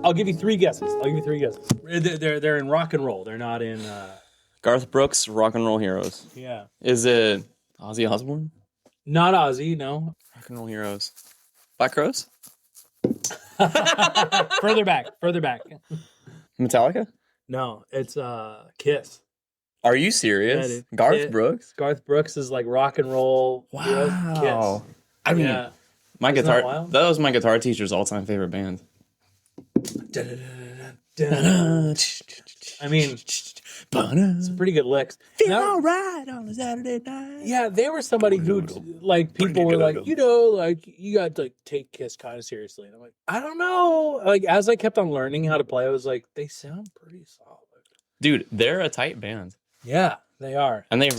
I'll give you three guesses. They're in rock and roll. They're not in. Garth Brooks, Rock and Roll Heroes. Yeah. Is it Ozzy Osbourne? Not Ozzy, no. Rock and Roll Heroes. Black Crowes? Further back. Metallica? No, it's Kiss. Are you serious? Yeah, Garth Brooks? Garth Brooks is like rock and roll. Wow. Heroes. Kiss. I mean, yeah. my Isn't guitar. That was my guitar teacher's all-time favorite band. I mean, it's pretty good licks. Feel all right on a Saturday night. Yeah, they were somebody who, like, people were like, you know, like, you got to like, take Kiss kind of seriously. And I'm like, I don't know. Like, as I kept on learning how to play, I was like, they sound pretty solid. Dude, they're a tight band. Yeah, they are. And they...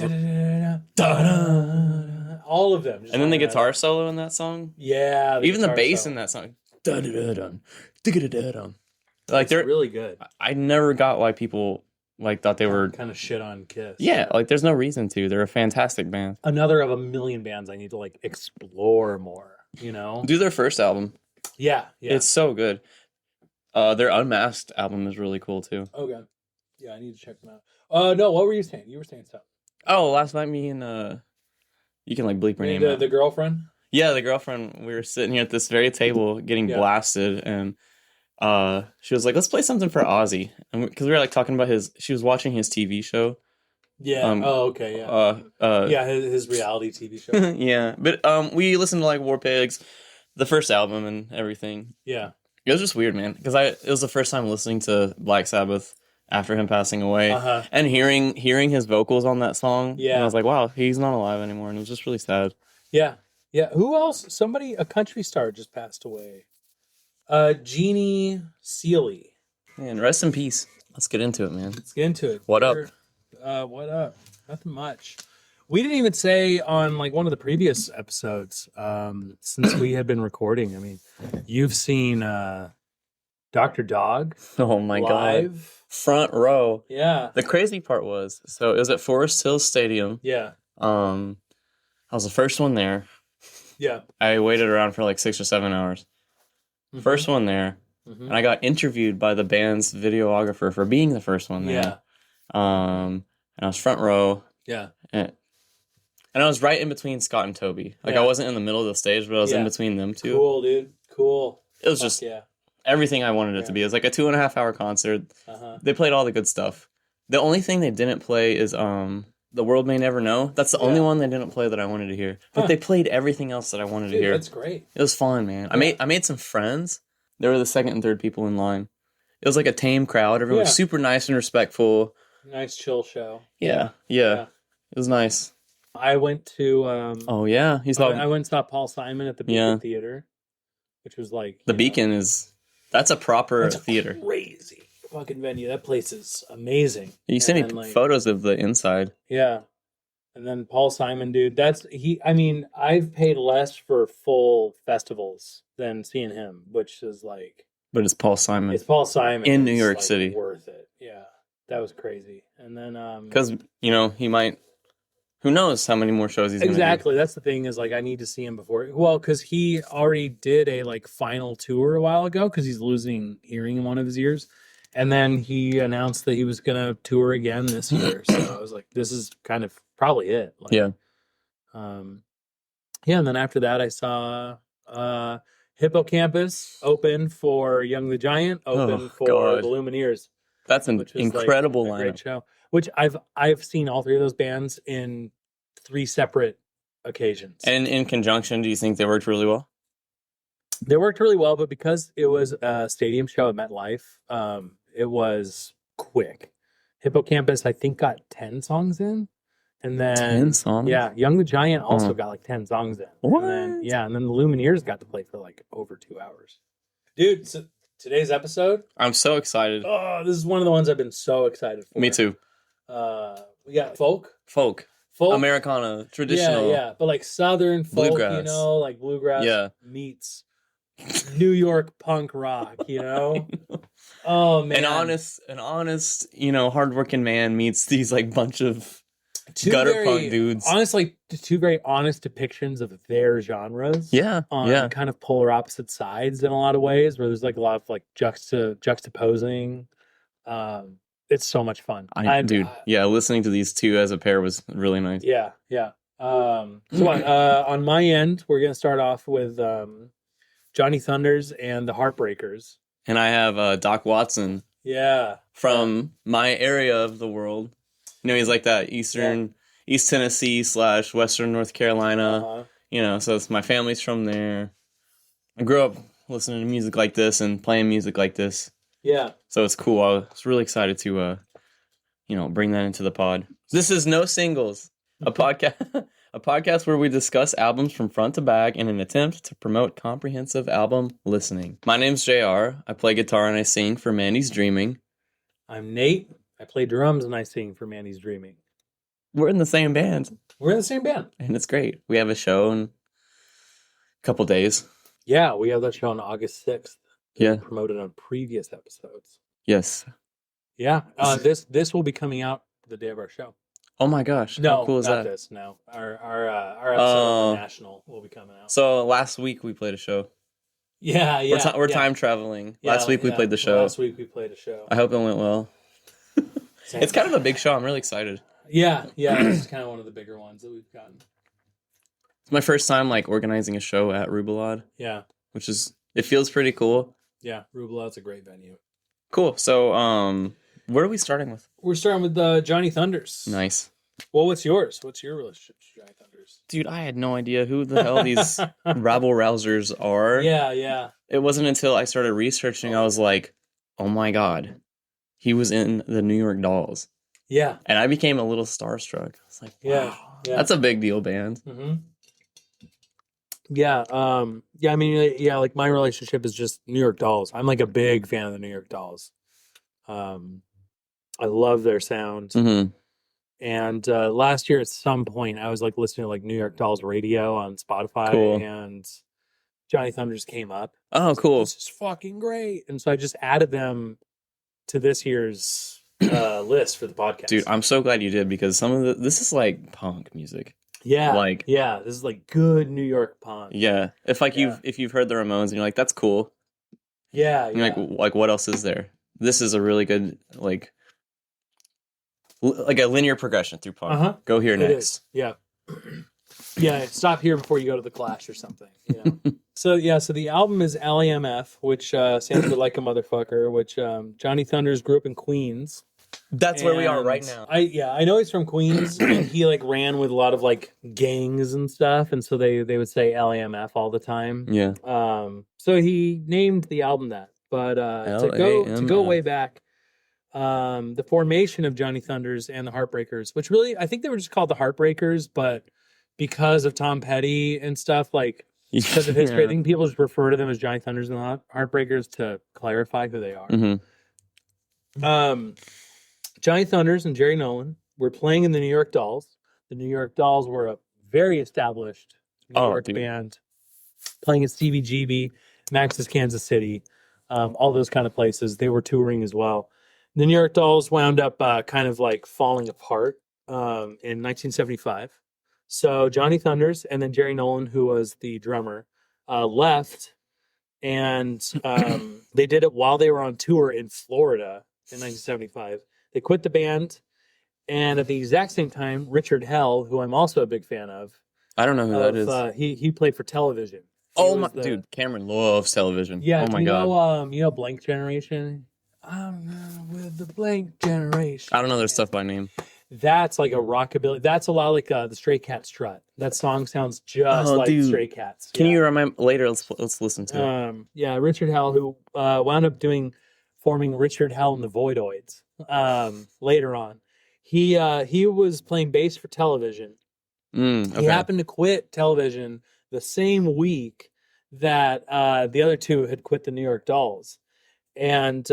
all of them. And then the guitar solo in that song. Yeah. Even the bass in that song. Like, they're really good. I never got why people like thought they were kind of shit on Kiss. Yeah, like there's no reason to. They're a fantastic band. Another of a million bands I need to like explore more, you know? Do their first album. Yeah. It's so good. Their Unmasked album is really cool too. Okay. Yeah, I need to check them out. No, what were you saying? You were saying something. Oh, last night me and you can like bleep her name out. The girlfriend? Yeah, the girlfriend. We were sitting here at this very table getting blasted, and she was like, "Let's play something for Ozzy," and because we were like talking about she was watching his TV show. Yeah. Okay. Yeah. His reality TV show. Yeah, but we listened to like War Pigs, the first album, and everything. Yeah. It was just weird, man, because it was the first time listening to Black Sabbath after him passing away, and hearing his vocals on that song. Yeah. And I was like, wow, he's not alive anymore, and it was just really sad. Yeah. Yeah. Who else? A country star just passed away. Jeannie Seely. Man, rest in peace. Let's get into it, man. Let's get into it. What up? What up? Nothing much. We didn't even say on like one of the previous episodes, since we had been recording. I mean, you've seen Dr. Dog. Oh my god! Front row. Yeah. The crazy part was, so it was at Forest Hills Stadium. Yeah. I was the first one there. Yeah. I waited around for like 6 or 7 hours. Mm-hmm. First one there. Mm-hmm. And I got interviewed by the band's videographer for being the first one there. Yeah. And I was front row. Yeah. And I was right in between Scott and Toby. Like, I wasn't in the middle of the stage, but I was in between them two. Cool, dude. Cool. It was just everything I wanted it to be. It was like a 2.5 hour concert. They played all the good stuff. The only thing they didn't play is The World May Never Know. That's the only one they didn't play that I wanted to hear. But they played everything else that I wanted to hear. That's great. It was fun, man. Yeah. I made some friends. They were the second and third people in line. It was like a tame crowd. Everyone was super nice and respectful. Nice chill show. Yeah. It was nice. I went to I went and saw Paul Simon at the Beacon Theater, which was like the Beacon that's a proper theater. Crazy fucking venue. That place is amazing. You sent me photos of the inside. Yeah. And then Paul Simon, dude, I've paid less for full festivals than seeing him, which is like... But it's Paul Simon. It's Paul Simon. In New York City. Worth it. Yeah. That was crazy. And then... Because, he might... Who knows how many more shows he's going to do. Exactly. That's the thing is, like, I need to see him before... Well, because he already did a, like, final tour a while ago because he's losing hearing in one of his ears. And then he announced that he was going to tour again this year. So I was like, this is kind of probably it. Like, yeah. And then after that, I saw Hippocampus open for Young the Giant, open for the Lumineers. That's an incredible lineup. Great show. Which I've seen all three of those bands in 3 separate occasions. And in conjunction, do you think they worked really well? They worked really well, but because it was a stadium show at MetLife, it was quick. Hippocampus, I think, got 10 songs in. And then 10 songs? Yeah, Young the Giant also got like 10 songs in. What? And then the Lumineers got to play for like over 2 hours. Dude, so today's episode... I'm so excited. Oh, this is one of the ones I've been so excited for. Me too. We got folk. Americana, traditional. Yeah, but like Southern folk, bluegrass. Like bluegrass meets New York punk rock, Oh man, an honest, hardworking man meets these like bunch of gutter punk dudes. Honestly, two very honest depictions of their genres. Yeah, on kind of polar opposite sides in a lot of ways, where there's like a lot of like juxtaposing. It's so much fun. Listening to these two as a pair was really nice. Yeah. So on my end, we're gonna start off with Johnny Thunders and the Heartbreakers. And I have Doc Watson. Yeah. From my area of the world. You know, he's like that East Tennessee / Western North Carolina. You know, so it's my family's from there. I grew up listening to music like this and playing music like this. Yeah. So it's cool. I was really excited to, bring that into the pod. This is No Singles, a podcast where we discuss albums from front to back in an attempt to promote comprehensive album listening. My name's JR. I play guitar and I sing for Mandy's Dreaming. I'm Nate. I play drums and I sing for Mandy's Dreaming. We're in the same band. And it's great. We have a show in a couple days. Yeah, we have that show on August 6th. Yeah. Promoted on previous episodes. Yes. Yeah. This will be coming out the day of our show. Oh my gosh. No, how cool is not that? this. No. Our episode of the National will be coming out. So last week we played a show. Yeah. We're time traveling. Last week we played the show. Last week we played a show. I hope it went well. It's kind of a big show. I'm really excited. Yeah. This is kind of one of the bigger ones that we've gotten. It's my first time organizing a show at Rubalad. Yeah. It feels pretty cool. Yeah, Rubalad's a great venue. Cool. So, what are we starting with? We're starting with Johnny Thunders. Nice. Well, what's yours? What's your relationship to Johnny Thunders? Dude, I had no idea who the hell these rabble-rousers are. Yeah. It wasn't until I started researching, I was like, oh my God, he was in the New York Dolls. Yeah. And I became a little starstruck. I was like, wow, that's a big deal band. Mm-hmm. Yeah. I mean, like my relationship is just New York Dolls. I'm like a big fan of the New York Dolls. I love their sound. Mm-hmm. And last year at some point, I was like listening to like New York Dolls radio on Spotify, cool. And Johnny Thunders came up. Oh, cool! This is fucking great. And so I just added them to this year's list for the podcast. Dude, I'm so glad you did, because this is like punk music. Yeah, this is like good New York punk. Yeah, if you've heard the Ramones and you're like, that's cool. Yeah, you're like what else is there? This is a really good like a linear progression through punk. Go here next. Yeah. Stop here before you go to the Clash or something. You know? So the album is L.A.M.F, which stands for Like a Motherfucker. Which Johnny Thunders grew up in Queens. That's where we are right now. I know he's from Queens, and he like ran with a lot of like gangs and stuff, and so they would say L.A.M.F all the time. Yeah. So he named the album that. But to go way back, the formation of Johnny Thunders and the Heartbreakers, which really I think they were just called the Heartbreakers, but because of Tom Petty and stuff, like because of history, I think people just refer to them as Johnny Thunders and the Heartbreakers to clarify who they are. Mm-hmm. Johnny Thunders and Jerry Nolan were playing in the New York Dolls. The New York Dolls were a very established New York band, playing at CBGB, Max's Kansas City, all those kind of places. They were touring as well. The New York Dolls wound up kind of like falling apart in 1975. So Johnny Thunders and then Jerry Nolan, who was the drummer, left, and they did it while they were on tour in Florida in 1975. They quit the band, and at the exact same time, Richard Hell, who I'm also a big fan of. I don't know who that is. He played for Television. Dude, Cameron loves Television. Yeah, oh my God. You know Blank Generation? I'm with the Blank Generation. I don't know their stuff by name. That's like a rockabilly. That's a lot like the Stray Cat Strut. That song sounds just like Stray Cats. Can you remember later? Let's listen to it. Richard Hell, who wound up forming Richard Hell and the Voidoids later on. He was playing bass for Television. Okay. He happened to quit Television the same week that the other two had quit the New York Dolls. And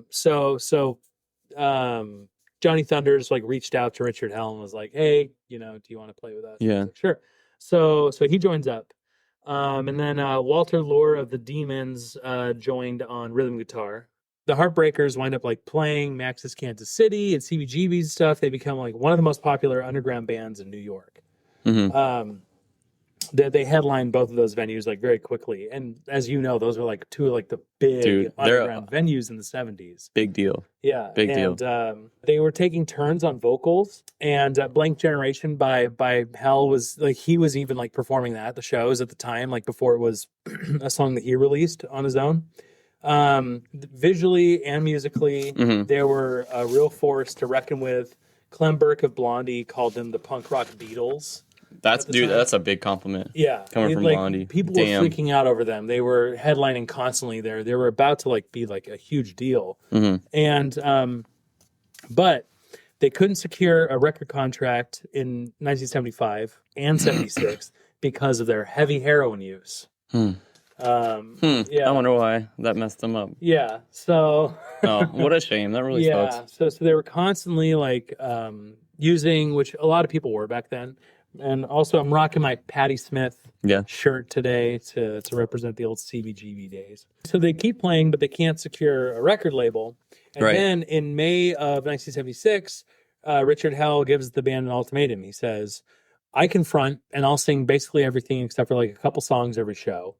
so Johnny Thunders like reached out to Richard Hell and was like, hey, do you want to play with us? Yeah. Like, sure. So he joins up. And then Walter Lore of the Demons joined on rhythm guitar. the Heartbreakers wind up like playing Max's Kansas City and CBGB's stuff. They become like one of the most popular underground bands in New York. They headlined both of those venues like very quickly, and as you know, those are like two of like the big underground venues in the 70s. Big deal. Yeah, big deal. They were taking turns on vocals, and Blank Generation by Hell was like, he was even like performing that at the shows at the time, like before it was a song that he released on his own. Visually and musically, they were a real force to reckon with. Clem Burke of Blondie called them the punk rock Beatles. That's a big compliment. Yeah, coming from Blondie. People were freaking out over them. They were headlining constantly there. They were about to like be like a huge deal, and but they couldn't secure a record contract in 1975 and 76 because of their heavy heroin use. Yeah, I wonder why that messed them up. Yeah, so oh, what a shame. That really sucks. So they were constantly like using, which a lot of people were back then. And also, I'm rocking my Patti Smith shirt today to represent the old CBGB days. So they keep playing, but they can't secure a record label. And then in May of 1976, Richard Hell gives the band an ultimatum. He says, I can front and I'll sing basically everything except for like a couple songs every show.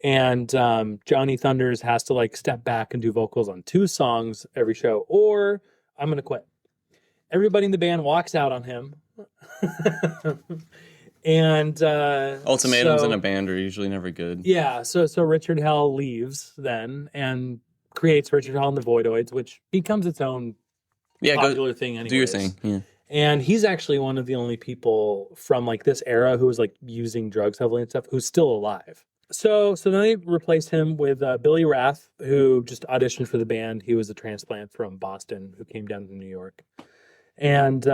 And Johnny Thunders has to like step back and do vocals on 2 songs every show, or I'm going to quit. Everybody in the band walks out on him. And ultimatums in a band are usually never good. Yeah, so Richard Hell leaves then and creates Richard Hell and the Voidoids, which becomes its own popular thing anyways. Do your thing. Yeah. And he's actually one of the only people from like this era who was like using drugs heavily and stuff who's still alive. So then they replaced him with Billy Rath, who just auditioned for the band. He was a transplant from Boston who came down to New York. And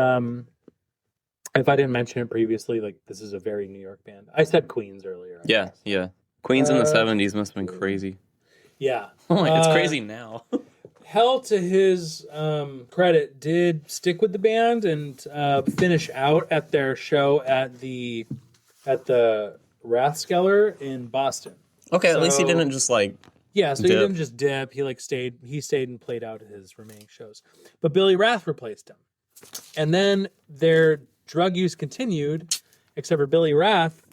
if I didn't mention it previously, like this is a very New York band. I said Queens earlier. Yeah. Queens in the 70s must have been crazy. Yeah. It's crazy now. Hell, to his credit, did stick with the band and finish out at their show at the Rathskeller in Boston. Okay, at least he didn't just like so he didn't just dip. He like stayed and played out his remaining shows. But Billy Rath replaced him. And then their drug use continued, except for Billy Rath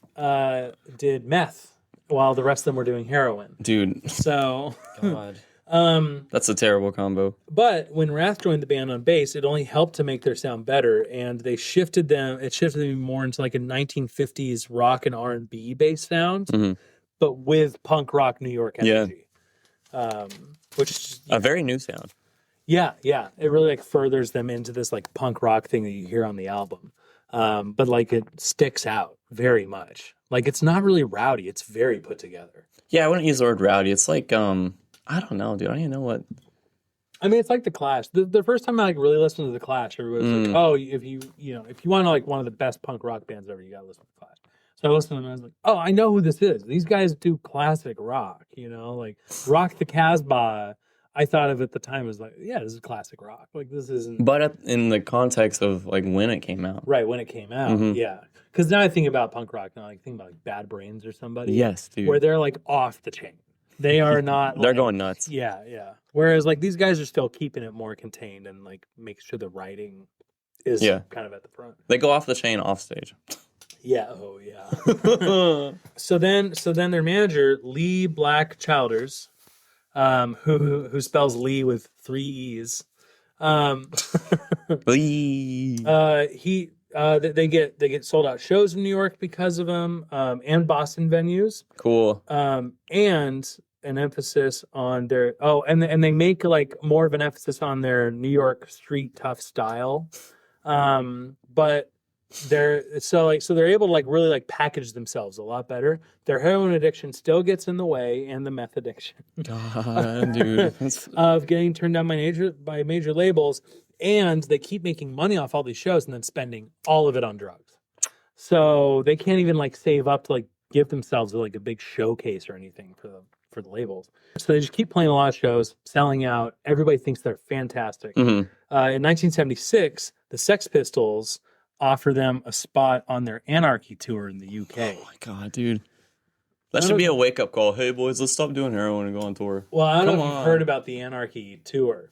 did meth while the rest of them were doing heroin. Dude. So God. That's a terrible combo. But when Rath joined the band on bass, it only helped to make their sound better, and it shifted them more into like a 1950s rock and R&B bass sound, but with punk rock New York energy. Which is a very new sound. Yeah. It really like furthers them into this like punk rock thing that you hear on the album. But like it sticks out very much. Like it's not really rowdy. It's very put together. Yeah, I wouldn't use the word rowdy. It's like, I don't know, dude. I don't even know what. I mean, it's like The Clash. The first time I like really listened to The Clash, everybody was like, oh, if you want to like one of the best punk rock bands ever, you got to listen to The Clash. So I listened to them and I was like, oh, I know who this is. These guys do classic rock, like Rock the Casbah. I thought of at the time as like, yeah, this is classic rock. Like this isn't. But in the context of like when it came out. Right, when it came out, yeah. Because now I think about punk rock, now I think about like Bad Brains or somebody. Yes, dude. Where they're like off the chain. They are not. They're going nuts. Yeah. Whereas like these guys are still keeping it more contained and like make sure the writing is kind of at the front. They go off the chain off stage. Yeah. Oh yeah. So then their manager Lee Black Childers, who spells Lee with 3 E's. Lee. They get sold out shows in New York because of him, and Boston venues. Cool. And an emphasis on their and they make like more of an emphasis on their New York street tough style. But they're able to like really like package themselves a lot better. Their heroin addiction still gets in the way, and the meth addiction. God, dude. Of getting turned down by major labels. And they keep making money off all these shows and then spending all of it on drugs. So they can't even like save up to like give themselves like a big showcase or anything for the labels. So they just keep playing a lot of shows, selling out. Everybody thinks they're fantastic. In 1976, the Sex Pistols offer them a spot on their Anarchy tour in the UK. Oh my God, dude. That should be a wake-up call. Hey, boys, let's stop doing heroin and go on tour. Well, I don't know if you've heard about the Anarchy tour.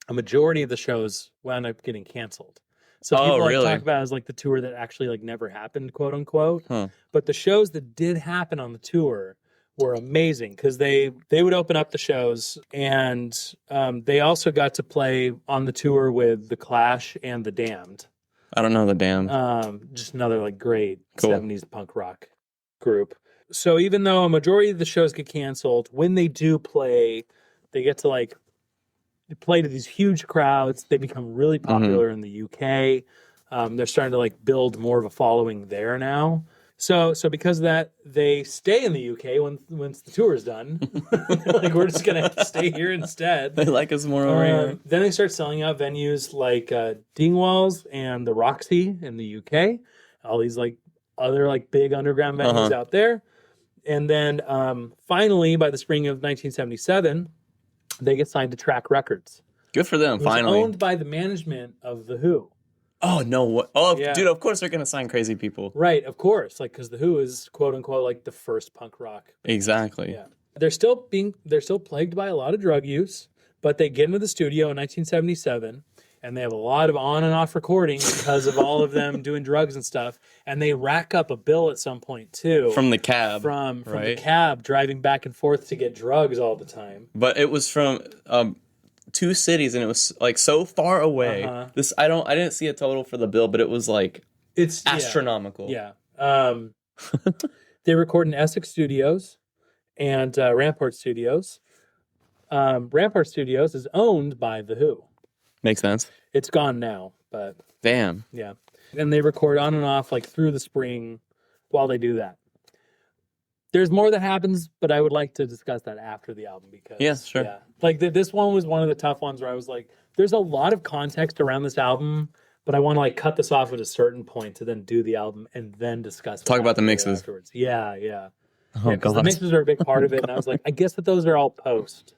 A majority of the shows wound up getting canceled. So people talk about it as like the tour that actually like never happened, quote unquote. Huh. But the shows that did happen on the tour were amazing because they would open up the shows, and they also got to play on the tour with The Clash and The Damned. I don't know The Damned. Just another like great 70s punk rock group. So even though a majority of the shows get canceled, when they do play, they get to like play to these huge crowds. They become really popular in the UK. They're starting to like build more of a following there now. So because of that, they stay in the UK once the tour is done. Like, we're just gonna stay here instead. They like us more over here. Then they start selling out venues like Dingwalls and the Roxy in the UK. All these like other like big underground venues out there. And then finally, by the spring of 1977, they get signed to Track Records. Good for them, finally. Owned by the management of The Who. Oh, no. What? Oh, yeah. Dude, of course they're going to sign crazy people. Right, of course. Like, because The Who is, quote unquote, like the first punk rock band. Exactly. Yeah. They're still plagued by a lot of drug use, but they get into the studio in 1977, and they have a lot of on and off recording because of all of them doing drugs and stuff. And they rack up a bill at some point too. From the cab. From the cab, driving back and forth to get drugs all the time. But it was from 2 cities, and it was like so far away. I didn't see a total for the bill, but it was like it's astronomical. Yeah. They record in Essex Studios and Rampart Studios. Rampart Studios is owned by The Who. Makes sense. It's gone now, but damn. Yeah. And they record on and off like through the spring while they do that. There's more that happens, but I would like to discuss that after the album because yeah. Like this one was one of the tough ones where I was like, there's a lot of context around this album, but I want to like cut this off at a certain point to then do the album and then discuss talk about the mixes afterwards. Yeah. Oh, God. The mixes are a big part of it, and I was like, I guess that those are all post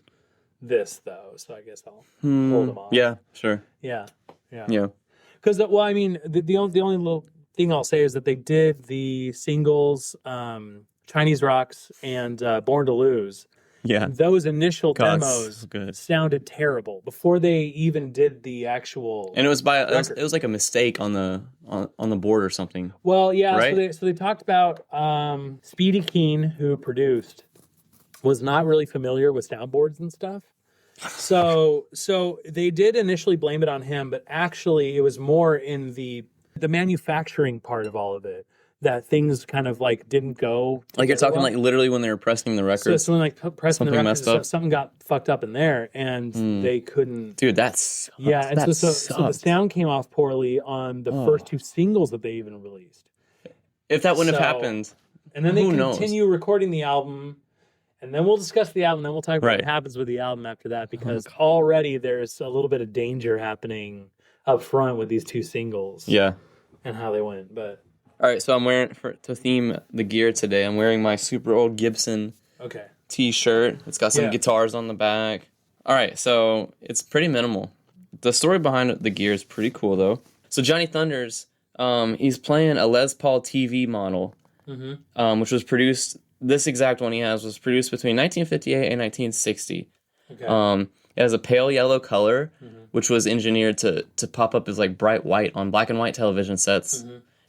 this though, so I guess I'll hold them off. Yeah, sure. Yeah. Because well, I mean, the only little thing I'll say is that they did the singles, Chinese Rocks and Born to Lose. Yeah, those initial demos sounded terrible before they even did the actual. And it was it was like a mistake on the board or something. Well, yeah. Right? So they talked about Speedy Keen, who produced, was not really familiar with soundboards and stuff. So they did initially blame it on him, but actually it was more in the manufacturing part of all of it that things kind of like didn't go. Like you're talking like literally when they were pressing the records. So something like pressing the records, messed up. Something got fucked up in there, and they couldn't. Dude, that's yeah. And so the sound came off poorly on the first 2 singles that they even released. If that wouldn't have happened, and then they continue recording the album. And then we'll discuss the album, then we'll talk about what happens with the album after that, because already there's a little bit of danger happening up front with these 2 singles. Yeah. And how they went. But all right, so I'm wearing, to theme the gear today, I'm wearing my super old Gibson t-shirt. It's got some guitars on the back. All right, so it's pretty minimal. The story behind the gear is pretty cool, though. So Johnny Thunders, he's playing a Les Paul TV model, which was produced... This exact one he has was produced between 1958 and 1960. Okay. It has a pale yellow color, which was engineered to pop up as like bright white on black and white television sets.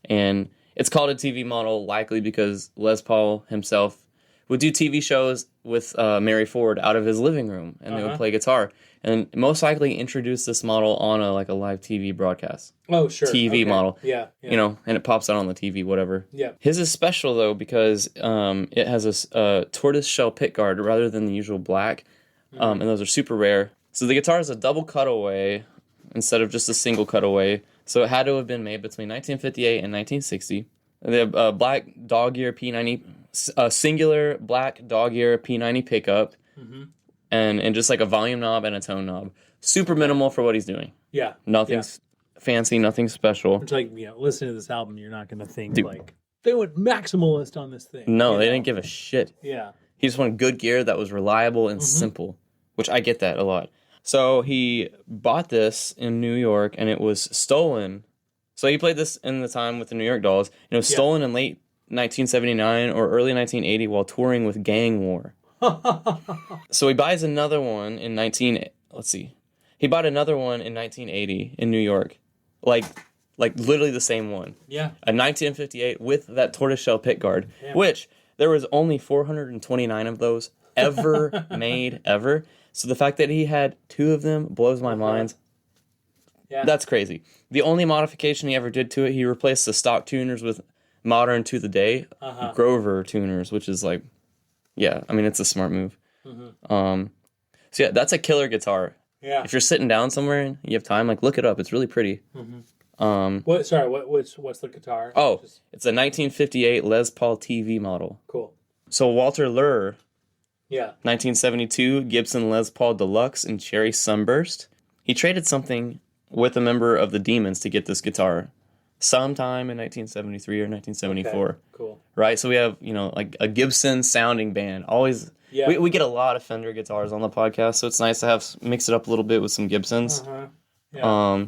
And it's called a TV model likely because Les Paul himself would do TV shows with Mary Ford out of his living room, and they would play guitar. And most likely introduced this model on a live TV broadcast. Oh, sure. TV model. Yeah. You know, and it pops out on the TV, whatever. Yeah. His is special, though, because it has a tortoise shell pickguard rather than the usual black. And those are super rare. So the guitar is a double cutaway instead of just a single cutaway. So it had to have been made between 1958 and 1960. They have a black dog ear P90, a singular black dog ear P90 pickup. And just like a volume knob and a tone knob. Super minimal for what he's doing. Yeah. Nothing's fancy, nothing special. It's like, listening to this album, you're not going to think like, they went maximalist on this thing. No, they didn't give a shit. Yeah. He just wanted good gear that was reliable and simple, which I get that a lot. So he bought this in New York, and it was stolen. So he played this in the time with the New York Dolls, and it was stolen in late 1979 or early 1980 while touring with Gang War. So he buys another one in He bought another one in 1980 in New York. Like literally the same one. Yeah. A 1958 with that tortoiseshell pickguard, which there was only 429 of those ever made ever. So the fact that he had 2 of them blows my mind. Yeah. That's crazy. The only modification he ever did to it, he replaced the stock tuners with modern to the day Grover tuners, which is like, yeah, I mean, it's a smart move. Mm-hmm. So yeah, that's a killer guitar. Yeah. If you're sitting down somewhere and you have time, like, look it up. It's really pretty. Mm-hmm. What's the guitar? Oh, it's a 1958 Les Paul TV model. Cool. So Walter Lure. Yeah. 1972 Gibson Les Paul Deluxe in Cherry Sunburst. He traded something with a member of the Demons to get this guitar sometime in 1973 or 1974. Okay. Cool. Right? So we have, like a Gibson sounding band. Always, we get a lot of Fender guitars on the podcast, so it's nice to mix it up a little bit with some Gibsons. Yeah.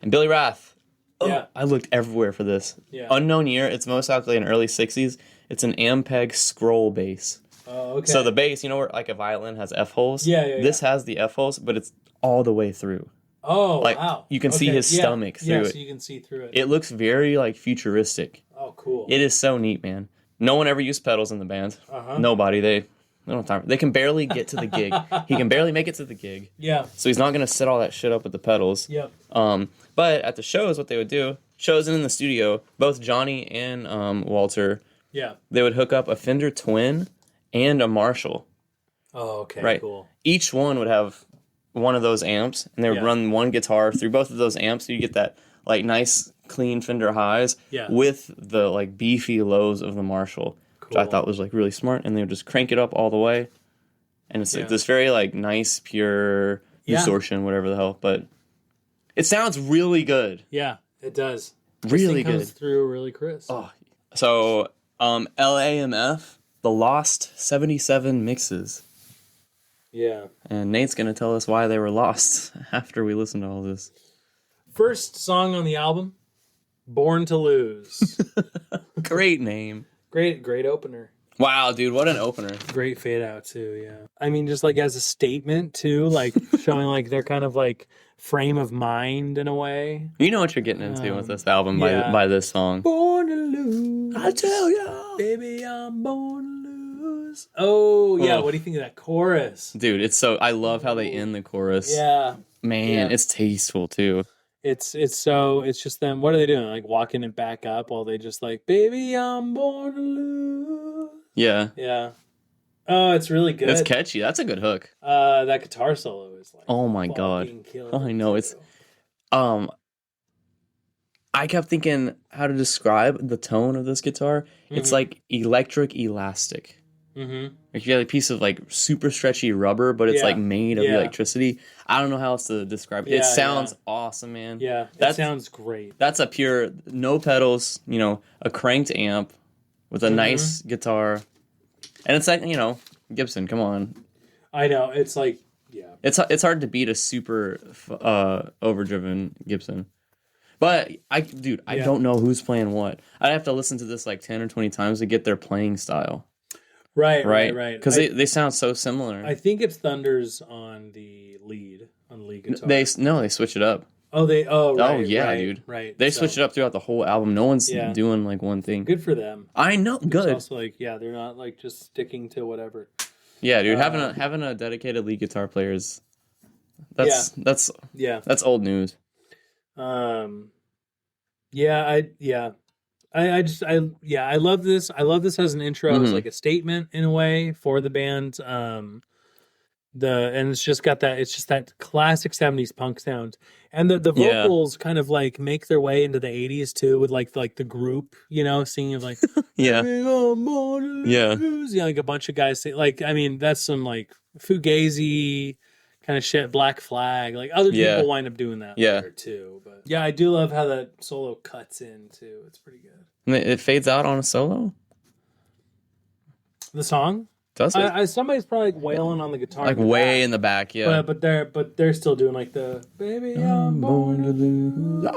And Billy Rath. Oh, I looked everywhere for this. Yeah. Unknown year. It's most likely in early 60s. It's an Ampeg scroll bass. Oh, okay. So the bass, where like a violin has F holes? Yeah. This has the F holes, but it's all the way through. Oh, wow. You can see his stomach through it. So you can see through it. It looks very like futuristic. Oh, cool. It is so neat, man. No one ever used pedals in the band. Nobody. They don't have time. They can barely get to the gig. He can barely make it to the gig. Yeah. So he's not going to set all that shit up with the pedals. Yep. But at the shows, what they would do, shows in the studio, both Johnny and Walter, they would hook up a Fender Twin and a Marshall. Oh, okay, right? Cool. Each one would have one of those amps, and they would run one guitar through both of those amps, so you get that like nice, clean Fender highs with the like beefy lows of the Marshall, which I thought was like really smart. And they would just crank it up all the way, and it's like this very like nice, pure distortion, whatever the hell. But it sounds really good. Yeah, it does. Really good. Comes through really crisp. Oh, so L.A.M.F. The Lost 77 Mixes. Yeah. And Nate's going to tell us why they were lost after we listen to all this. First song on the album, Born to Lose. Great name. Great opener. Wow, dude, what an opener. Great fade out, too, yeah. I mean, just like as a statement, too, like showing like their kind of like frame of mind in a way. You know what you're getting into with this album by this song. Born to lose. I tell ya. Baby, I'm born to lose. Oh, yeah, what do you think of that chorus? Dude, it's I love how they end the chorus. Yeah. Man, it's tasteful, too. It's just them. What are they doing? Like walking it back up while they just like, baby, I'm born to lose. Yeah. Yeah. Oh, it's really good. It's catchy. That's a good hook. That guitar solo is like, oh my god. I know it's. I kept thinking how to describe the tone of this guitar. Mm-hmm. It's like electric elastic. Mm-hmm. Like you got a piece of like super stretchy rubber, but it's like made of electricity. I don't know how else to describe it. It sounds awesome, man. Yeah, that sounds great. That's a pure, no pedals, a cranked amp with a nice guitar. And it's like, Gibson, come on. I know. It's like, It's hard to beat a super overdriven Gibson. But, I don't know who's playing what. I'd have to listen to this like 10 or 20 times to get their playing style. Right. Because they sound so similar. I think it's Thunder's on the lead guitar. They switch it up. Right, dude. Right. They switch it up throughout the whole album. No one's doing like one thing. Good for them. I know, good. It's also like, they're not like just sticking to whatever. Yeah, dude, having a dedicated lead guitar player is that's old news. I love this. I love this as an intro. Mm-hmm. It's like a statement in a way for the band. And it's just got that. It's just that classic 70s punk sound, and the vocals kind of like make their way into the 80s too, with like the group, singing like like a bunch of guys sing. Like, I mean, that's some like Fugazi kind of shit, Black Flag. Like other people wind up doing that later too. But yeah, I do love how that solo cuts in too. It's pretty good. And it fades out on a solo? The song? Does it? Somebody's probably like wailing on the guitar. Like way in the back, yeah. But they're still doing like the baby I'm born to lose.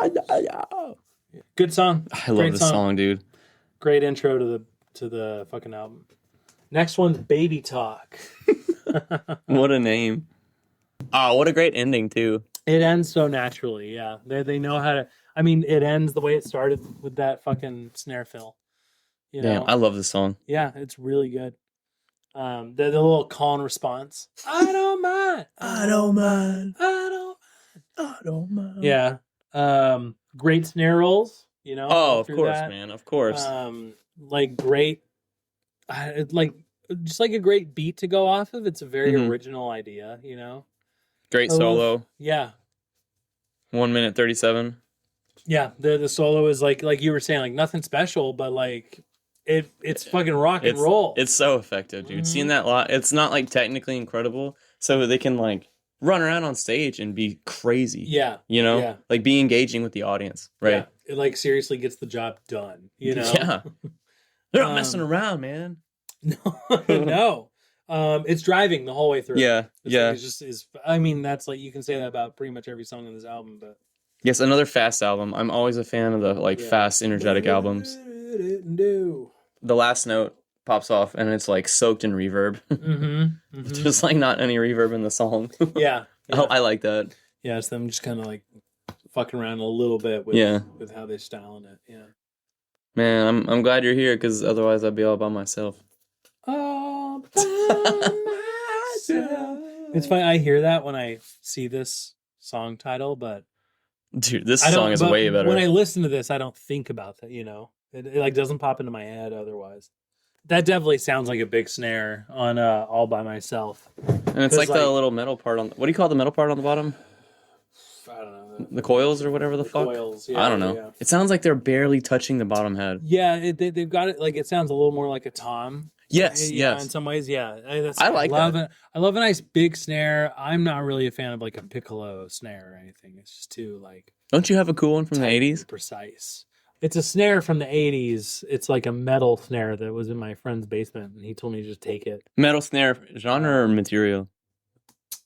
Good song. I love this song, dude. Great intro to the fucking album. Next one's Baby Talk. What a name. Oh, what a great ending, too. It ends so naturally, yeah. They know how to... I mean, it ends the way it started with that fucking snare fill. You know? Damn, I love this song. Yeah, it's really good. The little call and response. I don't mind. I don't mind. I don't mind. I don't mind. Yeah. Great snare rolls, you know? Oh, of course, man. Of course. Like great... like just like a great beat to go off of. It's a very original idea, you know? Great solo. Yeah. 1 minute 37. Yeah, the solo is like you were saying, like nothing special, but like it's fucking rock and roll. It's so effective, dude. Seeing that lot, it's not like technically incredible, so they can like run around on stage and be crazy. Yeah, you know, like be engaging with the audience, right? Yeah. It like seriously gets the job done. You know, yeah, they're not messing around, man. No, it's driving the whole way through. Yeah, It's just I mean, that's like you can say that about pretty much every song on this album, but. Yes, another fast album. I'm always a fan of the like fast, energetic albums. The last note pops off and it's like soaked in reverb. Just like not any reverb in the song. Yeah. Oh, I like that. Yeah, it's them just kind of like fucking around a little bit with how they're styling it. Yeah. Man, I'm glad you're here because otherwise I'd be all by myself. All by myself. It's funny. I hear that when I see this song title, but. Dude, this song is way better. When I listen to this, I don't think about that, you know? It like doesn't pop into my head otherwise. That definitely sounds like a big snare on All By Myself. And it's like the little metal part on... What do you call the metal part on the bottom? I don't know. The coils or whatever the fuck? Coils, yeah. I don't know. Yeah. It sounds like they're barely touching the bottom head. Yeah, they've got it... Like, it sounds a little more like a tom. Yes, yes. In some ways, yeah. I like that. I love a nice big snare. I'm not really a fan of like a piccolo snare or anything. It's just too like... Don't you have a cool one from the 80s? Precise. It's a snare from the 80s. It's like a metal snare that was in my friend's basement, and he told me to just take it. Metal snare, genre or material?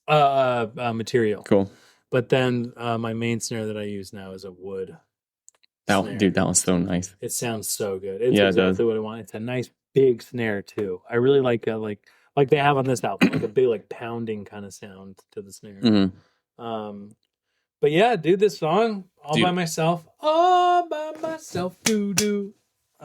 Material. Cool. But then my main snare that I use now is a wood. Dude, that one's so nice. It sounds so good. It's exactly what I want. It's a nice big snare too. I really like they have on this album, like a big like pounding kind of sound to the snare. But yeah, dude, this song all by myself, doo.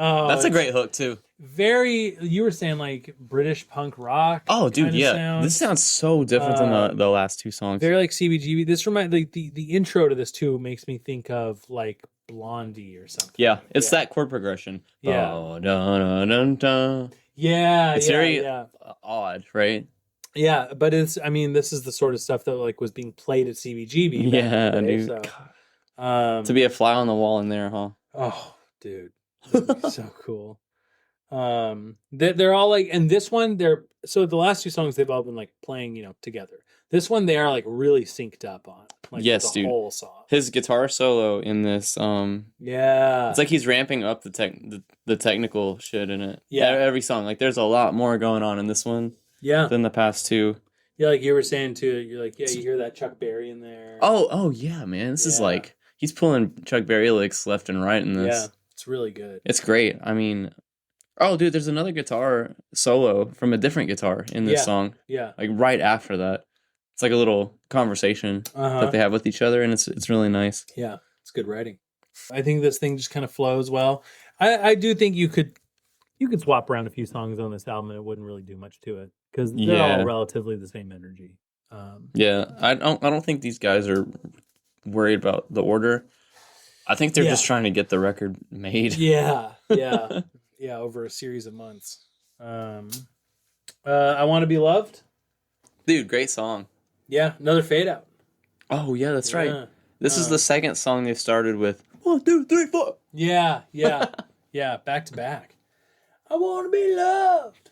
Oh, that's a great hook too. You were saying like British punk rock. Oh, dude, yeah. Sound. This sounds so different than the last two songs. Very like CBGB. This reminds the intro to this too makes me think of like Blondie or something. Yeah, it's that chord progression. Yeah. Oh, dun, dun, dun. Yeah, it's very odd, right? Yeah, but this is the sort of stuff that like was being played at CBGB. Yeah, dude. So. To be a fly on the wall in there, huh? Oh, dude, so cool. They're all like, and this one, the last two songs they've all been like playing, you know, together. This one they are like really synced up on. Like, yes, the dude. Whole song. His guitar solo in this, it's like he's ramping up the technical shit in it. Yeah, every song, like there's a lot more going on in this one. Yeah, than the past two. Yeah, like you were saying too. You're like, yeah, you hear that Chuck Berry in there. Oh yeah, man. This is like he's pulling Chuck Berry licks left and right in this. Yeah, it's really good. It's great. I mean, oh, dude, there's another guitar solo from a different guitar in this song. Yeah, like right after that, it's like a little conversation that they have with each other, and it's really nice. Yeah, it's good writing. I think this thing just kind of flows well. I do think you could swap around a few songs on this album, and it wouldn't really do much to it. Because they're all relatively the same energy. I don't think these guys are worried about the order. I think they're just trying to get the record made. Yeah, over a series of months. I Want to Be Loved. Dude, great song. Yeah, another fade out. Oh yeah, that's right. This is the second song they've started with 1, 2, 3, 4. Yeah, back to back. I want to be loved.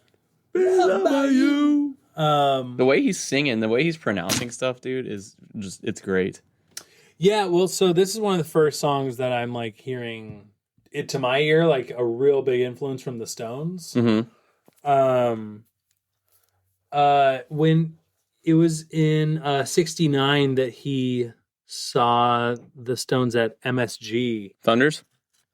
Loved by you. The way he's singing, the way he's pronouncing stuff, dude, is just, it's great. Yeah, well, so this is one of the first songs that I'm like hearing it to my ear, like a real big influence from the Stones. When it was in 69 that he saw the Stones at MSG. Thunders?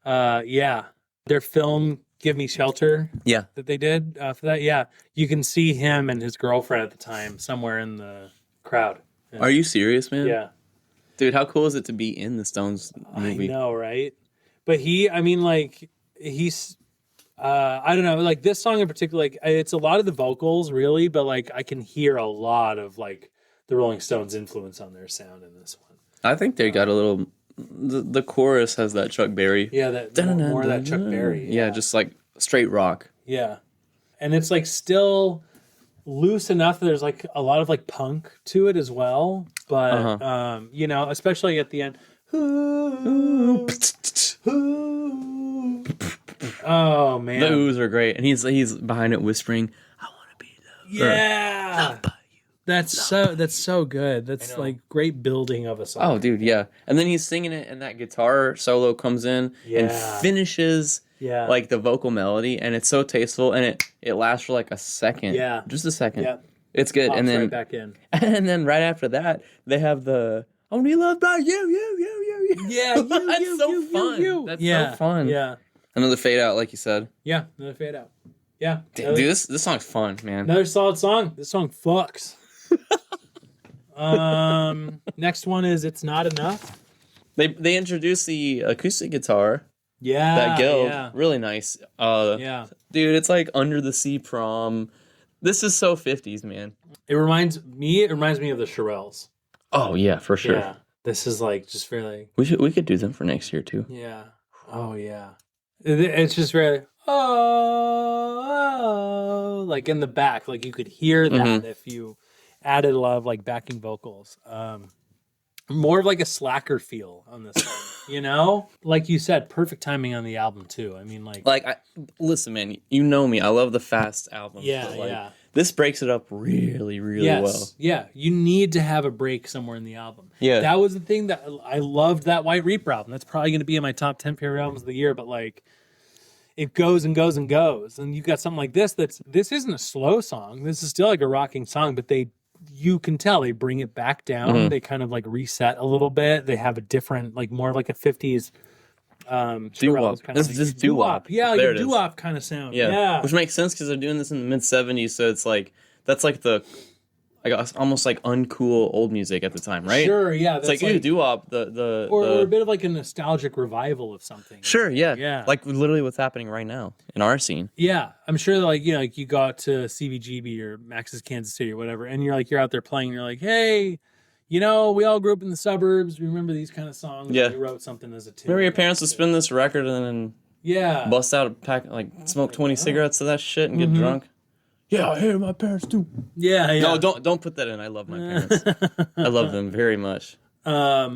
Yeah. Their film Give Me Shelter. Yeah. That they did for that. Yeah. You can see him and his girlfriend at the time somewhere in the crowd. Yeah. Are you serious, man? Yeah. Dude, how cool is it to be in the Stones movie? I know, right? But he's, I don't know, like this song in particular, like it's a lot of the vocals really, but like I can hear a lot of like the Rolling Stones influence on their sound in this one. I think they got a little, the chorus has that Chuck Berry. Yeah, more of that Chuck Berry. Yeah, just like straight rock. Yeah. And it's like still loose enough that there's like a lot of like punk to it as well. But, you know, especially at the end. Oh man, the oohs are great, and he's behind it whispering, "I want to be loved." Yeah, that's so good. That's like great building of a song. Oh, dude, yeah. And then he's singing it, and that guitar solo comes in and finishes like the vocal melody, and it's so tasteful, and it lasts for like a second. Yeah, just a second. Yeah, it's good. Pops and then right back in, and then right after that, they have the "Only Loved by You." Yeah, that's so fun. That's so fun. Yeah. Another fade out, like you said. Yeah, another fade out. Yeah. Dude, this song's fun, man. Another solid song. This song fucks. Next one is It's Not Enough. They introduced the acoustic guitar. Yeah. That guild. Really nice. Yeah. Dude, it's like Under the Sea Prom. This is so 50s, man. It reminds me of the Shirelles. Oh, yeah, for sure. Yeah. This is like just really. We could do them for next year too. Yeah. Oh yeah. It's just really like in the back, like you could hear that if you added a lot of like backing vocals. More of like a slacker feel on this song, you know? Like you said, perfect timing on the album too. I mean, listen, man, you know me. I love the fast albums. Yeah, yeah. This breaks it up really, really well. Yeah, you need to have a break somewhere in the album. Yeah. That was the thing that I loved, that White Reaper album. That's probably going to be in my top 10 favorite albums of the year, but like it goes and goes and goes. And you got something like this this isn't a slow song. This is still like a rocking song, but you can tell they bring it back down. Mm-hmm. They kind of like reset a little bit. They have a different, like more like a 50s doo-wop. This is doo-wop. Yeah, like a doo-wop kind of sound. Yeah. Which makes sense because they're doing this in the mid-70s, so it's like that's like the almost like uncool old music at the time, right? Sure, yeah. It's like, ooh, doo-wop, or a bit of like a nostalgic revival of something. Sure, yeah. Yeah. Like literally what's happening right now in our scene. Yeah. I'm sure like, you know, like you go out to CBGB or Max's Kansas City or whatever, and you're out there playing, and you're like, hey, you know, we all grew up in the suburbs. We remember these kind of songs. Yeah. We wrote something as a tune. Remember your parents would spin this record and then bust out a pack, like smoke 20 cigarettes to that shit and get drunk? Yeah, I hear my parents too. Yeah, yeah. No, don't put that in. I love my parents. I love them very much. Yeah,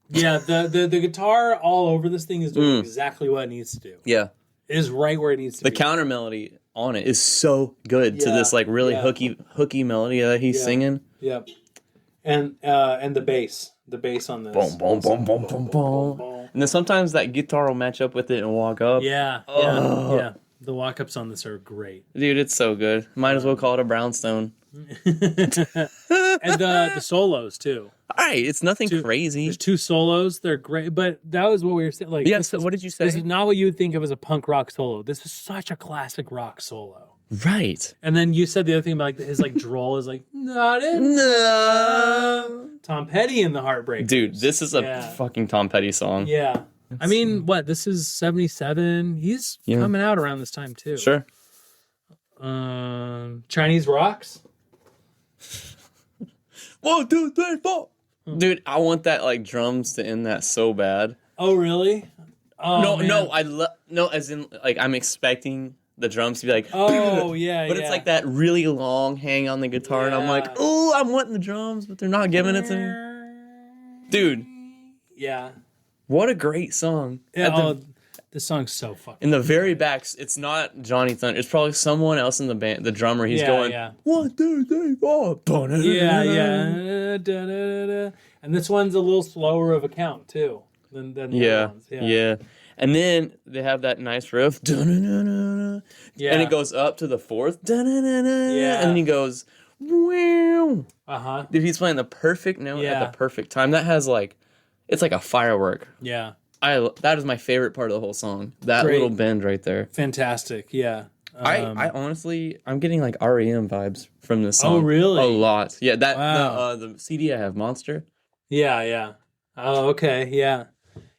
the guitar all over this thing is doing exactly what it needs to do. Yeah. It is right where it needs to be. The counter melody on it is so good to this like really hooky melody that he's singing. Yep. And the bass on this. Boom, boom, boom, boom, boom, boom. And then sometimes that guitar will match up with it and walk up. Yeah, yeah. The walk-ups on this are great. Dude, it's so good. Might as well call it a brownstone. And the solos, too. All right, it's nothing crazy. There's 2 solos. They're great. But that was what we were saying. Like, what did you say? This is not what you would think of as a punk rock solo. This is such a classic rock solo. Right. And then you said the other thing about like his like drawl is like not enough. Tom Petty in the Heartbreakers. Dude, this is a fucking Tom Petty song. Yeah. I mean, this is 77. He's coming out around this time too. Sure. Chinese Rocks. 1, 2, 3, 4. Dude, I want that like drums to end that so bad. Oh really? Oh, no, as in like I'm expecting the drums to be like, oh yeah, but it's like that really long hang on the guitar, and I'm like, oh, I'm wanting the drums, but they're not giving it to me, dude. Yeah, what a great song. Yeah, this song's so fucking. In the very back, it's not Johnny Thunder. It's probably someone else in the band, the drummer. He's going 1, 2, 3, 4. Yeah. And this one's a little slower of a count too than the other ones. Yeah. And then they have that nice riff. And it goes up to the 4th. And then he goes, wow. Uh-huh. Dude, he's playing the perfect note at the perfect time. That has like, it's like a firework. Yeah. That is my favorite part of the whole song. That little bend right there. Fantastic. Yeah. I honestly, I'm getting like REM vibes from this song. Oh, really? A lot. Yeah. The CD I have, Monster. Yeah. Yeah. Oh, okay. Yeah.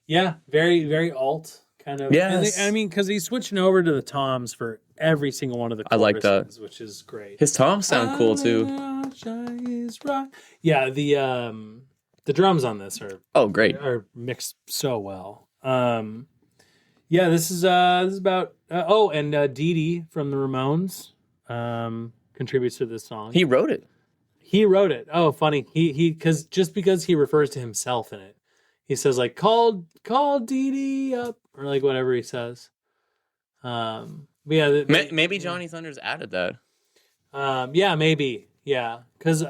Yeah. Very, very alt kind of. Yes. And I mean, because he's switching over to the toms for every single one of the choruses, I like that, which is great. His toms sound cool too. Yeah. The drums on this great. Are mixed so well. Yeah, this is about and Dee Dee from the Ramones contributes to this song. He wrote it. Oh, funny. He because he refers to himself in it. He says like call Dee Dee up or like whatever he says. Yeah, maybe Johnny Thunders added that. Yeah, maybe. Yeah, because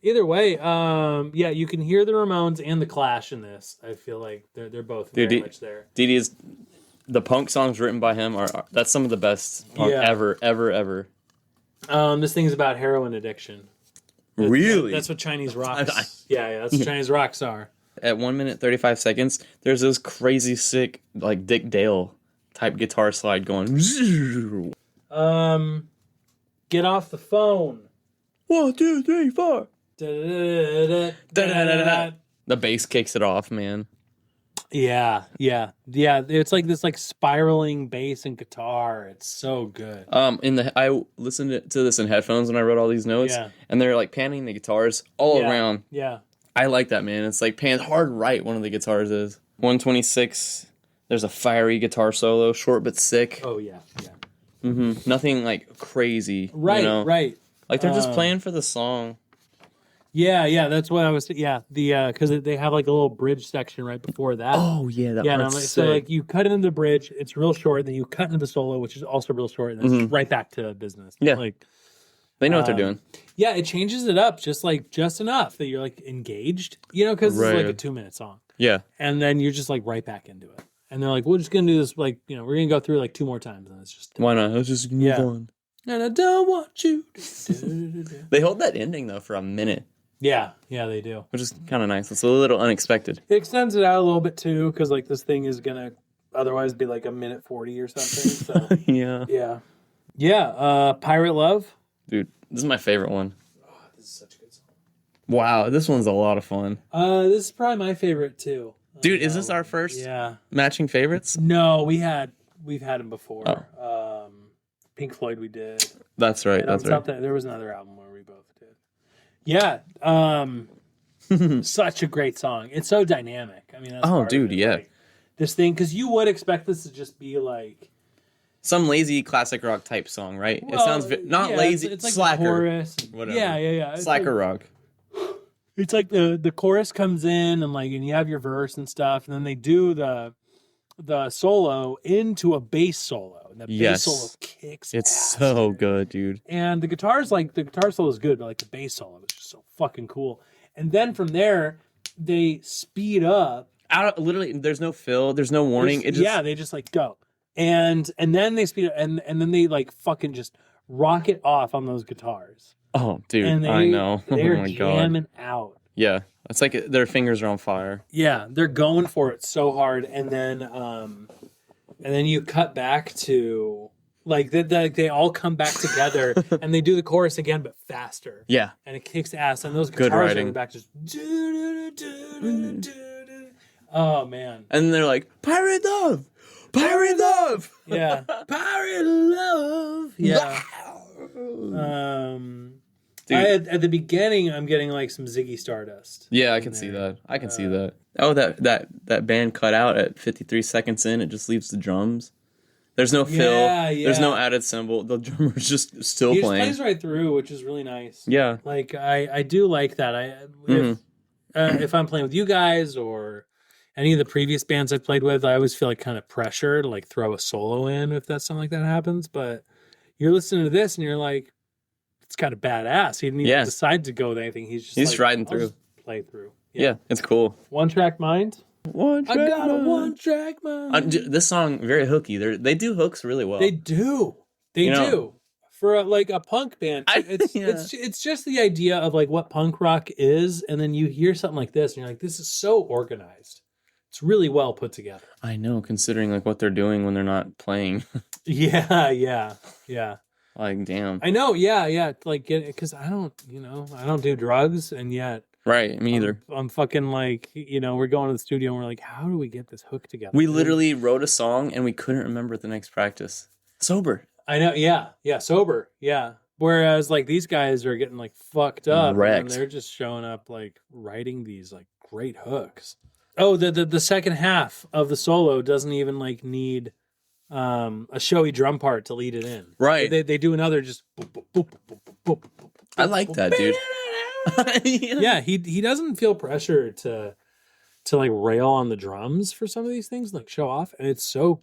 Either way, yeah, you can hear the Ramones and the Clash in this. I feel like they're both very much there. Dee Dee's the punk songs written by him that's some of the best punk ever. This thing's about heroin addiction. Really? That's what Chinese rocks. Yeah, that's what Chinese rocks are. At 1 minute 35 seconds, there's this crazy sick like Dick Dale type guitar slide going. Get off the phone. 1, 2, 3, 4. The The bass kicks it off, man. Yeah. It's like this like spiraling bass and guitar. It's so good. I listened to this in headphones when I wrote all these notes, and they're like panning the guitars all around. Yeah. I like that, man. It's like panned hard right. One of the guitars is 126. There's a fiery guitar solo, short but sick. Oh yeah. Nothing like crazy. Right. You know? Right. Like they're just playing for the song. Yeah, that's what I was. Yeah, because they have like a little bridge section right before that. Oh yeah, that part's sick. So like you cut into the bridge, it's real short. Then you cut into the solo, which is also real short, and then it's right back to business. Yeah, like they know what they're doing. Yeah, it changes it up just enough that you're like engaged, because it's like a 2-minute song. Yeah, and then you're just like right back into it. And they're like, we're just gonna do this like we're gonna go through like 2 more times, and it's just why not? Let's just move on. And I don't want you. They hold that ending though for a minute. Yeah, they do. Which is kind of nice. It's a little unexpected. It extends it out a little bit too, because like this thing is gonna otherwise be like 1:40 or something. So yeah. Pirate Love, dude. This is my favorite one. Oh, this is such a good song. Wow, this one's a lot of fun. This is probably my favorite too. Dude, is this our first matching favorites? No, we've had them before. Pink Floyd we did. That's right. There was another album where we both did. Yeah. Such a great song. It's so dynamic. I mean, that's like, this thing, because you would expect this to just be like some lazy classic rock type song, right? Well, it sounds not lazy. It's like slacker. Chorus. Whatever. Yeah. Slacker rock. It's like the chorus comes in and you have your verse and stuff, and then they do the solo into a bass solo. And the bass solo kicks It's ass, so good, dude. And the guitar solo is good, but like the bass solo is just so fucking cool. And then from there, they speed up. Literally, there's no fill, there's no warning. They just like go. And then they speed up, and then they like fucking just rock it off on those guitars. Oh, dude, I know. They're oh my jamming out. Yeah, it's like their fingers are on fire. Yeah, they're going for it so hard, and then you cut back to like they all come back together, and they do the chorus again but faster. Yeah, and it kicks ass, and those guitars in the back just. Oh man! And they're like pirate love, yeah, pirate love, yeah. At the beginning, I'm getting like some Ziggy Stardust. Yeah, I can see that. See that. Oh, that band cut out at 53 seconds in. It just leaves the drums. There's no fill. Yeah. There's no added cymbal. The drummer's just still playing. He just plays right through, which is really nice. Yeah. Like I do like that. If I'm playing with you guys or any of the previous bands I've played with, I always feel like kind of pressure to like throw a solo in if something like that happens. But you're listening to this and you're like, it's kind of badass. He didn't even decide to go with anything. He's just riding through. Play through. Yeah, it's cool. One track mind. I got a one track mind. This song very hooky. They do hooks really well. They do. They do. For a punk band, it's just the idea of like what punk rock is, and then you hear something like this, and you're like, this is so organized. It's really well put together. I know, considering like what they're doing when they're not playing. Yeah. Like, damn. I know, yeah. Like, because I don't do drugs, and yet. Right, me either. I'm fucking like, we're going to the studio and we're like, how do we get this hook together? We literally wrote a song and we couldn't remember the next practice. Sober. I know, yeah, sober, yeah. Whereas like these guys are getting like fucked up, wrecked. And they're just showing up like writing these like great hooks. Oh, the second half of the solo doesn't even like need a showy drum part to lead it in. Right. They do another just. I like that, dude. Yeah, he doesn't feel pressure to like rail on the drums for some of these things, like show off, and it's so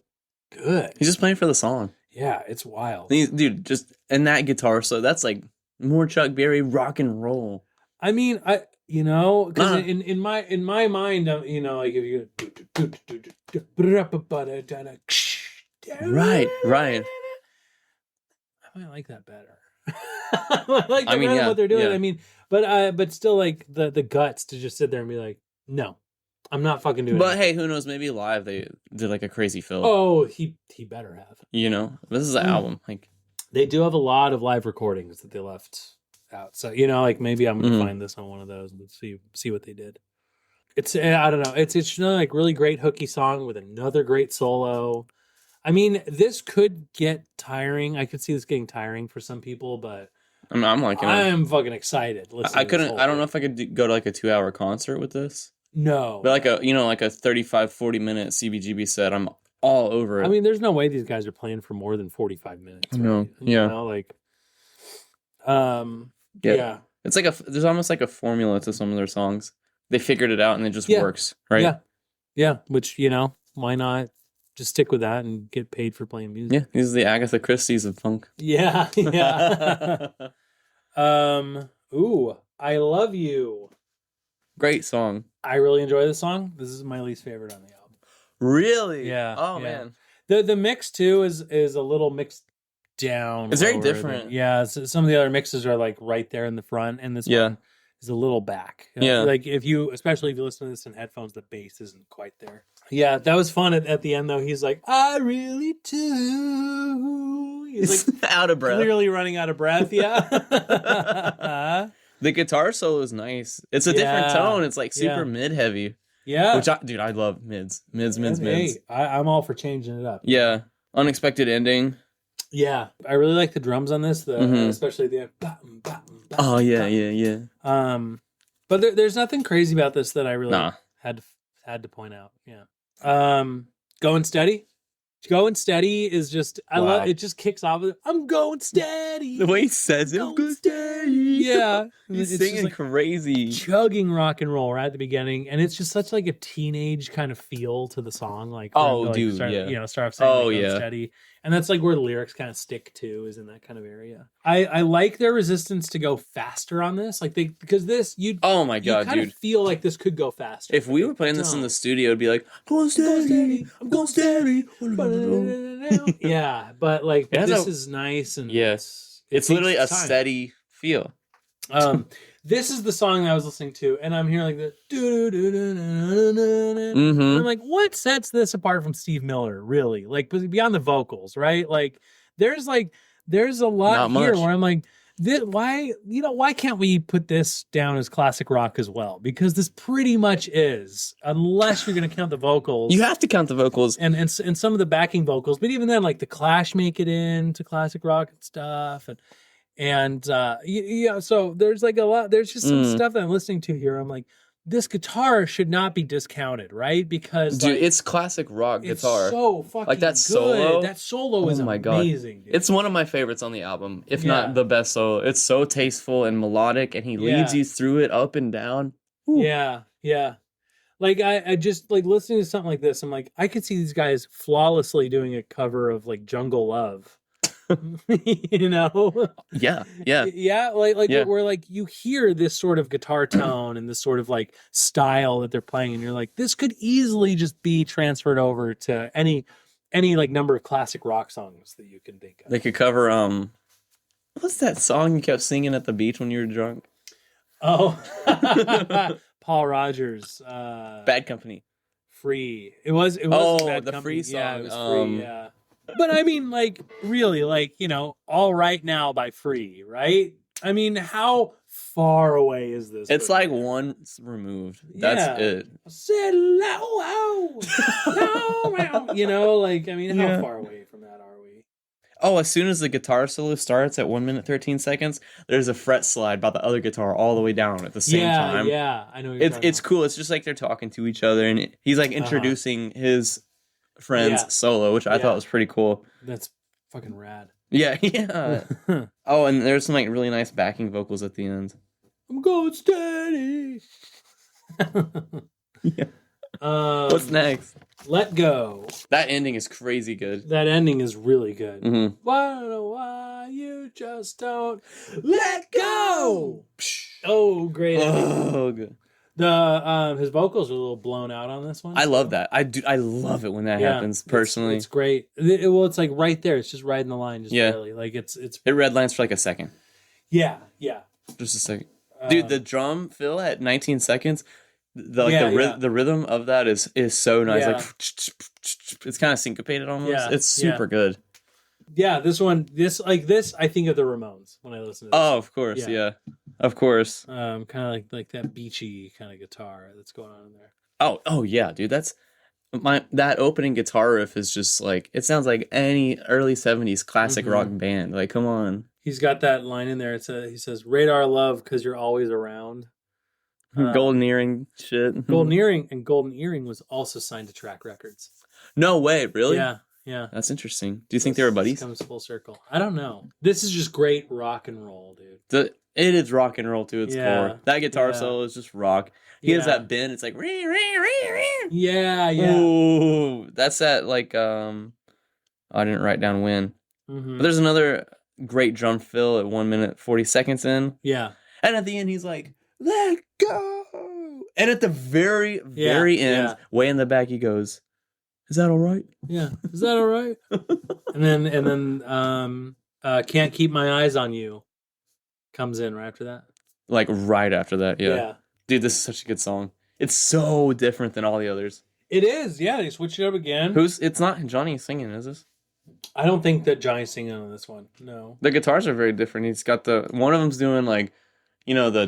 good. He's just playing for the song. Yeah, it's wild. Dude, just and that guitar solo, that's like more Chuck Berry rock and roll. I mean, because in my mind, like if you right. I might like that better. I like what they're doing. Yeah. I mean, but still, like the guts to just sit there and be like, no, I'm not fucking doing it. But hey, who knows? Maybe live they did like a crazy fill. Oh, he better have. This is an album. Like they do have a lot of live recordings that they left out. So like maybe I'm gonna find this on one of those and see what they did. It's I don't know. It's another like really great hooky song with another great solo. I mean, this could get tiring. I could see this getting tiring for some people, but I'm like, I'm fucking excited. I couldn't. I don't know if I could go to like a 2-hour concert with this. No, but like a 35-40 minute CBGB set, I'm all over it. I mean, there's no way these guys are playing for more than 45 minutes. Right? No, yeah, yeah. It's like there's almost like a formula to some of their songs. They figured it out and it just works, right? Yeah. Which why not just stick with that and get paid for playing music? Yeah, these are the Agatha Christie's of funk. Yeah. Ooh, I Love You. Great song. I really enjoy this song. This is my least favorite on the album. Really? Yeah. Oh man. The mix too is a little mixed down. It's very different. So some of the other mixes are like right there in the front, and this one is a little back. Yeah. Like especially if you listen to this in headphones, the bass isn't quite there. Yeah, that was fun at the end though. He's like, I really do. He's like out of breath. Clearly running out of breath. Yeah. The guitar solo is nice. It's a different tone. It's like super mid heavy. Yeah. Which I love mids. Hey, I'm all for changing it up. Yeah. Unexpected ending. Yeah. I really like the drums on this, especially the oh yeah. But there's nothing crazy about this that I really had to point out. Yeah. Going Steady. Going Steady is just I love it. Just kicks off with I'm going steady. The way he says it, I'm going steady. Yeah, he's singing like crazy, chugging rock and roll right at the beginning, and it's just such like a teenage kind of feel to the song. Like start off saying steady, and that's like where the lyrics kind of stick to is in that kind of area. I like their resistance to go faster on this, like because this oh my god, you kind dude, of feel like this could go faster. If we were playing this in the studio, it'd be like going steady, I'm going steady. Yeah, but like this is nice and it's literally a steady feel. This is the song that I was listening to, and I'm hearing like the I'm like, what sets this apart from Steve Miller? Really, like beyond the vocals, right? Like, there's a lot here where I'm like, why can't we put this down as classic rock as well? Because this pretty much is, unless you're going to count the vocals. You have to count the vocals and some of the backing vocals, but even then, like the Clash make it into classic rock and stuff, and so there's like a lot. There's just some stuff that I'm listening to here. I'm like, this guitar should not be discounted, right? Because dude, it's classic rock guitar. It's so fucking like that good. solo. That solo is amazing. Dude. It's one of my favorites on the album, if not the best solo. It's so tasteful and melodic, and he leads you through it up and down. Ooh. Yeah. Like I just like listening to something like this. I'm like, I could see these guys flawlessly doing a cover of like Jungle Love. Yeah. Where like you hear this sort of guitar tone and this sort of like style that they're playing, and you're like, this could easily just be transferred over to any like number of classic rock songs that you can think of. They could cover what's that song you kept singing at the beach when you were drunk? Oh, Paul Rodgers, Bad Company. Free. It was Oh, the Free song. Yeah, it was Free, yeah. But I mean, like, really, like, All Right Now by Free, right? I mean, how far away is this? It's like once removed. That's it. Said low, like, I mean, how far away from that are we? Oh, as soon as the guitar solo starts at 1 minute 13 seconds, there's a fret slide by the other guitar all the way down at the same time. Yeah, I know. It's cool. It's just like they're talking to each other, and he's like introducing his friend's solo, which I thought was pretty cool. That's fucking rad. Yeah. Oh, and there's some like really nice backing vocals at the end. I'm going steady. Yeah. What's next? Let Go. That ending is crazy good. That ending is really good. Mm-hmm. Why you just don't let go? Oh, great. Oh, good. His vocals are a little blown out on this one. I love that. I love it when that happens. Personally, it's great. It's like right there. It's just right in the line, just barely. Like it redlines for like a second. Yeah. Just a second, dude. The drum fill at 19 seconds. The rhythm of that is so nice. Yeah. Like it's kind of syncopated almost. Yeah. It's super good. Yeah, this I think of the Ramones when I listen to this. Oh, of course, yeah. Of course. Kind of like that beachy kind of guitar that's going on in there. Oh yeah, dude. That's that opening guitar riff is just like, it sounds like any early 70s classic rock band. Like, come on. He's got that line in there. He says, "Radar love because you're always around." Golden Earring shit. Golden Earring was also signed to Track Records. No way, really? Yeah. That's interesting. Do you think they were buddies? Comes full circle. I don't know. This is just great rock and roll, dude. It is rock and roll to its core. That guitar solo is just rock. He has that bend. It's like Yeah. Ooh, that's that like I didn't write down when. But there's another great drum fill at 1 minute 40 seconds in. Yeah. And at the end he's like, "Let go." And at the very end, way in the back, he goes, "Is that all right?" Yeah. Is that all right? and then "Can't Keep My Eyes on You" comes in right after that. Like right after that, yeah. Dude, this is such a good song. It's so different than all the others. It is, yeah. They switched it up again. It's not Johnny singing, is this? I don't think that Johnny's singing on this one. No. The guitars are very different. He's got one of them's doing like, the the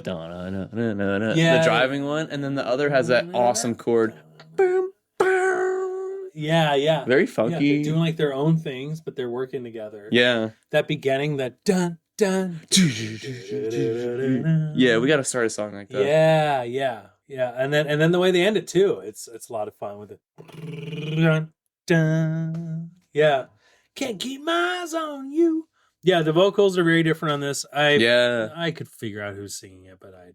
driving one, and then the other has that awesome chord. Boom, boom. Yeah. Very funky. Yeah, they're doing like their own things, but they're working together. Yeah. That beginning, that dun dun. Yeah, we got to start a song like that. Yeah. And then the way they end it too, it's a lot of fun with it. Dun, dun. Yeah. Can't keep my eyes on you. Yeah, the vocals are very different on this. I could figure out who's singing it, but I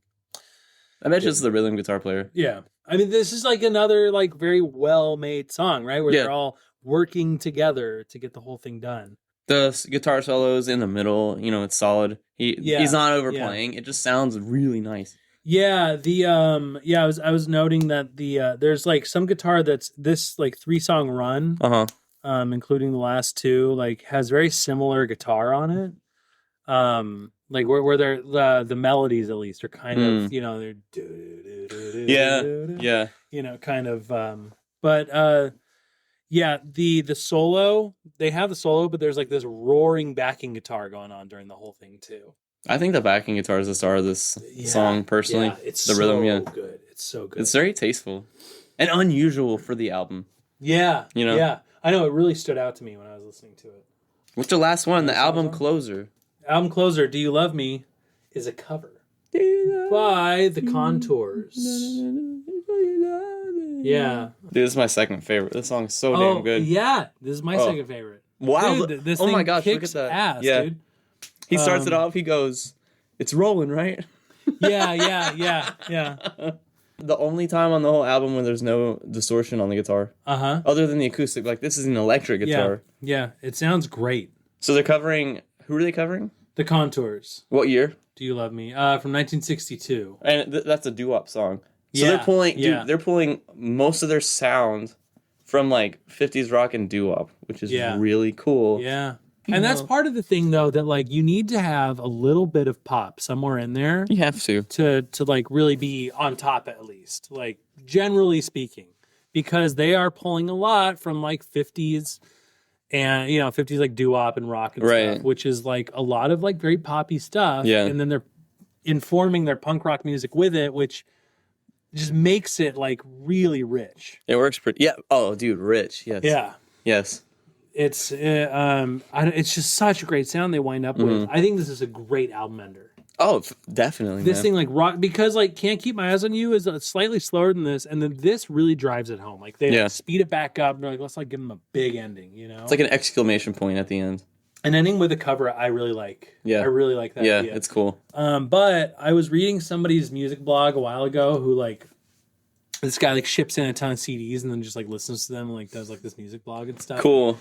bet it's the rhythm guitar player. Yeah. I mean, this is like another like very well-made song, right? Where they're all working together to get the whole thing done. The guitar solos in the middle, it's solid. He's not overplaying. It just sounds really nice. Yeah, I was noting that there's like some guitar that's this like 3-song run. Including the last 2, like has very similar guitar on it. Like where they're the melodies at least are kind of, they're kind of but the solo, they have the solo, but there's like this roaring backing guitar going on during the whole thing too. I think the backing guitar is the star of this song personally. Yeah, it's the rhythm, good. It's so good. It's very tasteful and unusual for the album. Yeah. Yeah. I know, it really stood out to me when I was listening to it. What's the last one? The album closer. Album closer, Do You Love Me, is a cover by The Contours. Yeah. Dude, this is my second favorite. This song is so damn good. Yeah, this is my second favorite. Wow. Dude, this thing my gosh, kicks look at that. Ass, yeah. Dude. He starts it off, he goes, "It's rolling, right?" Yeah. The only time on the whole album when there's no distortion on the guitar. Other than the acoustic. Like, this is an electric guitar. Yeah. It sounds great. So they're covering... Who are they covering? The Contours. What year? Do You Love Me? From 1962. And that's a doo-wop song. So they're pulling... Dude, they're pulling most of their sound from, like, 50s rock and doo-wop, which is really cool. Yeah. And that's part of the thing, though, that, like, you need to have a little bit of pop somewhere in there. You have to. To like, really be on top, at least. Like, generally speaking. because they are pulling a lot from like 50s and 50s like doo-wop and rock and stuff, which is like a lot of like very poppy stuff. Yeah. And then they're informing their punk rock music with it, which just makes it like really rich. It works pretty. Yeah. Oh, dude, rich. Yes. Yeah. Yes. It's it's just such a great sound they wind up with. I think this is a great album ender. Oh, definitely. This thing like rock, because like Can't Keep My Eyes on You is slightly slower than this, and then this really drives it home. Like they like, speed it back up. And they're like, let's like give them a big ending. It's like an exclamation point at the end. An ending with a cover I really like. Yeah, I really like that. Yeah, idea. It's cool. But I was reading somebody's music blog a while ago who like this guy like ships in a ton of CDs and then just like listens to them and like does like this music blog and stuff. Cool.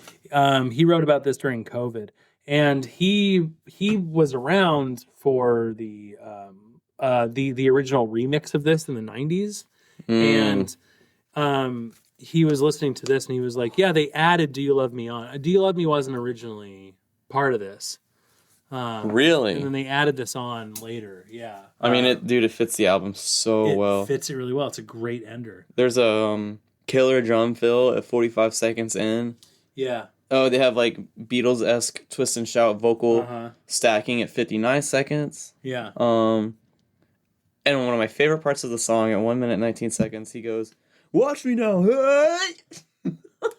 He wrote about this during COVID. And he was around for the original remix of this in the 90s. And he was listening to this and he was like, yeah, they added Do You Love Me on. Do You Love Me wasn't originally part of this. Really? And then they added this on later. Yeah. I mean, it fits the album so well. It fits it really well. It's a great ender. There's a killer drum fill at 45 seconds in. Yeah. Oh, they have like Beatles-esque twist and shout vocal stacking at 59 seconds. Yeah. And one of my favorite parts of the song at 1 minute 19 seconds, he goes, "Watch me now, hey!"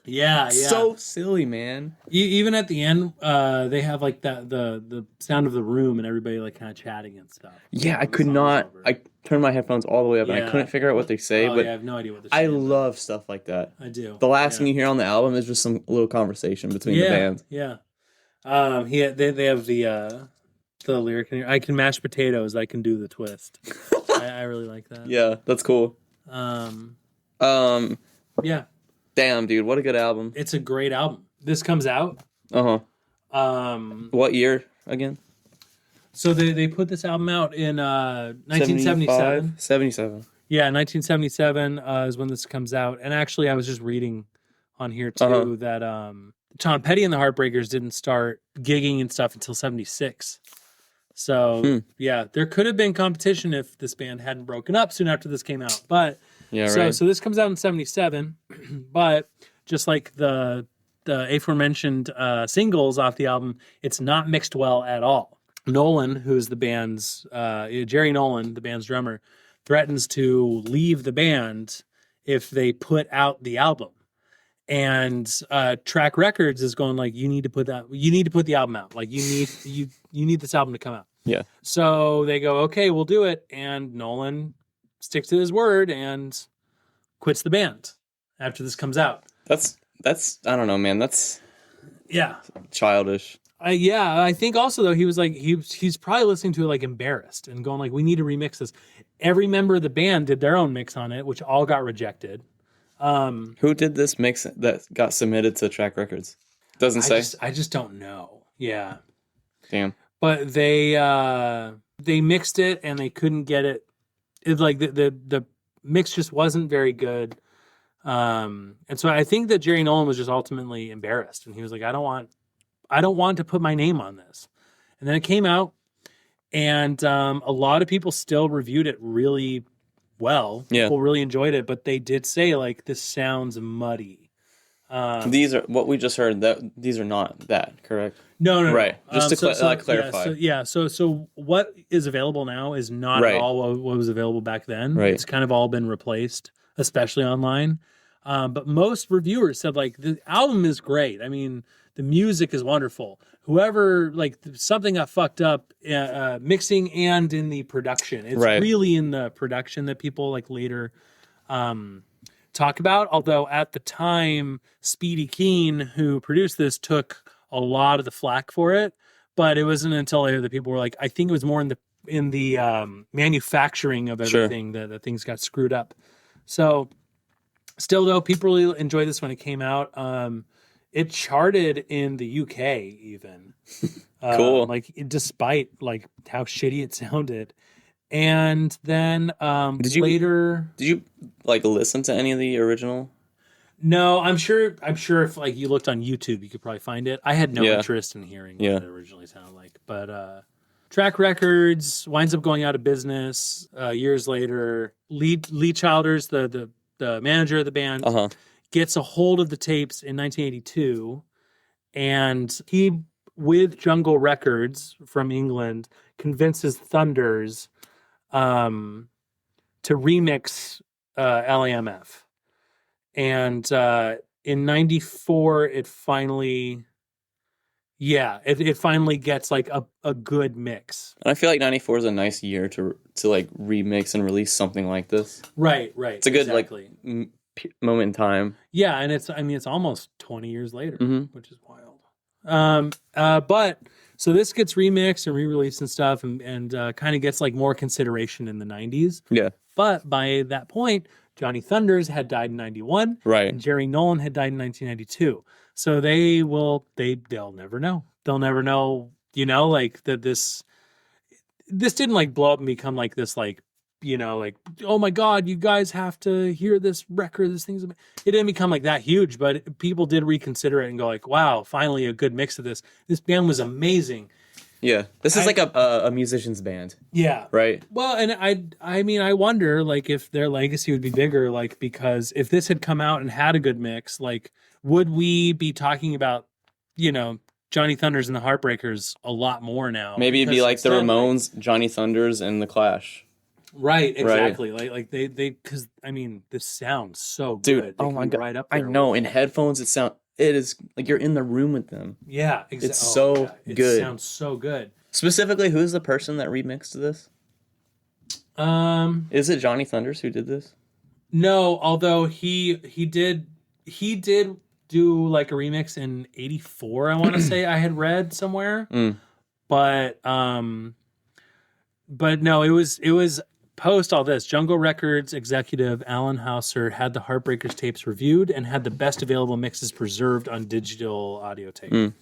Yeah. So silly, man. Even at the end, they have like the sound of the room and everybody like kind of chatting and stuff. Yeah, I could not. I turned my headphones all the way up and I couldn't figure out what they say. But I have no idea what they're saying. I love stuff like that. I do. The last thing you hear on the album is just some little conversation between the bands. Yeah. They have the lyric in here. I can mash potatoes. I can do the twist. I really like that. Yeah, that's cool. Yeah. Damn, dude, what a good album. It's a great album. This comes out. What year again? So they put this album out in 1977. 77. Yeah, 1977 is when this comes out. And actually, I was just reading on here too that Tom Petty and the Heartbreakers didn't start gigging and stuff until 76. So yeah, there could have been competition if this band hadn't broken up soon after this came out. But so this comes out in 77, but just like the aforementioned singles off the album, it's not mixed well at all. Nolan, who's the band's Jerry Nolan, the band's drummer, threatens to leave the band if they put out the album. And Track Records is going like, you need to put the album out. Like you need this album to come out. Yeah. So they go, okay, we'll do it. And Nolan sticks to his word and quits the band after this comes out. That's I don't know, man. That's childish. I think also though he was like he's probably listening to it like embarrassed and going like, we need to remix this. Every member of the band did their own mix on it, which all got rejected. Who did this mix that got submitted to Track Records? Doesn't say. I just don't know. Yeah. Damn. But they mixed it and they couldn't get it. It's like the mix just wasn't very good. And so I think that Jerry Nolan was just ultimately embarrassed and he was like, I don't want to put my name on this. And then it came out and a lot of people still reviewed it really well. Yeah. People really enjoyed it, but they did say like, this sounds muddy. These are what we just heard. These are not that, correct? No. Right. Just to clarify. So what is available now is not at all what was available back then. Right. It's kind of all been replaced, especially online. But most reviewers said like the album is great. I mean, the music is wonderful. Whoever like something got fucked up mixing and in the production. It's really in the production that people like later talk about. Although at the time, Speedy Keen, who produced this, took a lot of the flack for it. But it wasn't until later that people were like, I think it was more in the manufacturing of everything that things got screwed up. So still though, people really enjoyed this when it came out. It charted in the UK even. Cool. Like despite like how shitty it sounded. And then did you like listen to any of the original? No, I'm sure if like you looked on YouTube, you could probably find it. I had no interest in hearing what it originally sounded like. But Track Records winds up going out of business years later. Lee Childers, the the manager of the band, gets a hold of the tapes in 1982, and he, with Jungle Records from England, convinces Thunders to remix L.A.M.F. And in 94, it finally gets like a good mix. And I feel like 94 is a nice year to like remix and release something like this. Right. It's a good like moment in time. Yeah, and it's almost 20 years later, which is wild. But so this gets remixed and re-released and stuff, and kind of gets like more consideration in the 90s. Yeah. But by that point, Johnny Thunders had died in 91. Right. And Jerry Nolan had died in 1992. So they'll never know. They'll never know, like that this didn't like blow up and become like this, like, like, oh my God, you guys have to hear this record. This thing's, it didn't become like that huge, but people did reconsider it and go like, wow, finally a good mix of this. This band was amazing. Yeah. This is like a musician's band. Yeah. Right. Well, and I wonder like if their legacy would be bigger, like, because if this had come out and had a good mix, like, would we be talking about, Johnny Thunders and the Heartbreakers a lot more now? Maybe it'd be like the Ramones, Johnny Thunders, and the Clash. Right, exactly. Right. Like they because this sounds so good. Dude, oh my God. Right up there. I know. In headphones, it is like you're in the room with them. Yeah, exactly. It's so good. It sounds so good. Specifically, who's the person that remixed this? Is it Johnny Thunders who did this? No, although he did do like a remix in 84, I want to say I had read somewhere. But no, it was post all this. Jungle Records executive Alan Hauser had the Heartbreakers tapes reviewed and had the best available mixes preserved on digital audio tape.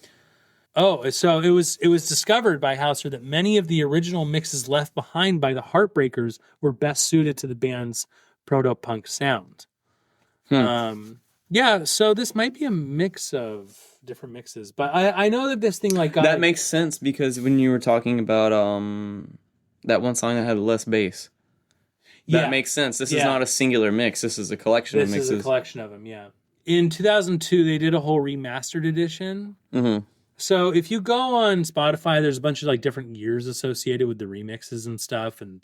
Oh, so it was discovered by Hauser that many of the original mixes left behind by the Heartbreakers were best suited to the band's proto-punk sound. Yeah, so this might be a mix of different mixes, but I know that this thing like got... That makes sense because when you were talking about that one song that had less bass, that makes sense. This is not a singular mix. This is a collection of mixes. This is a collection of them, yeah. In 2002, they did a whole remastered edition. So if you go on Spotify, there's a bunch of like different years associated with the remixes and stuff, and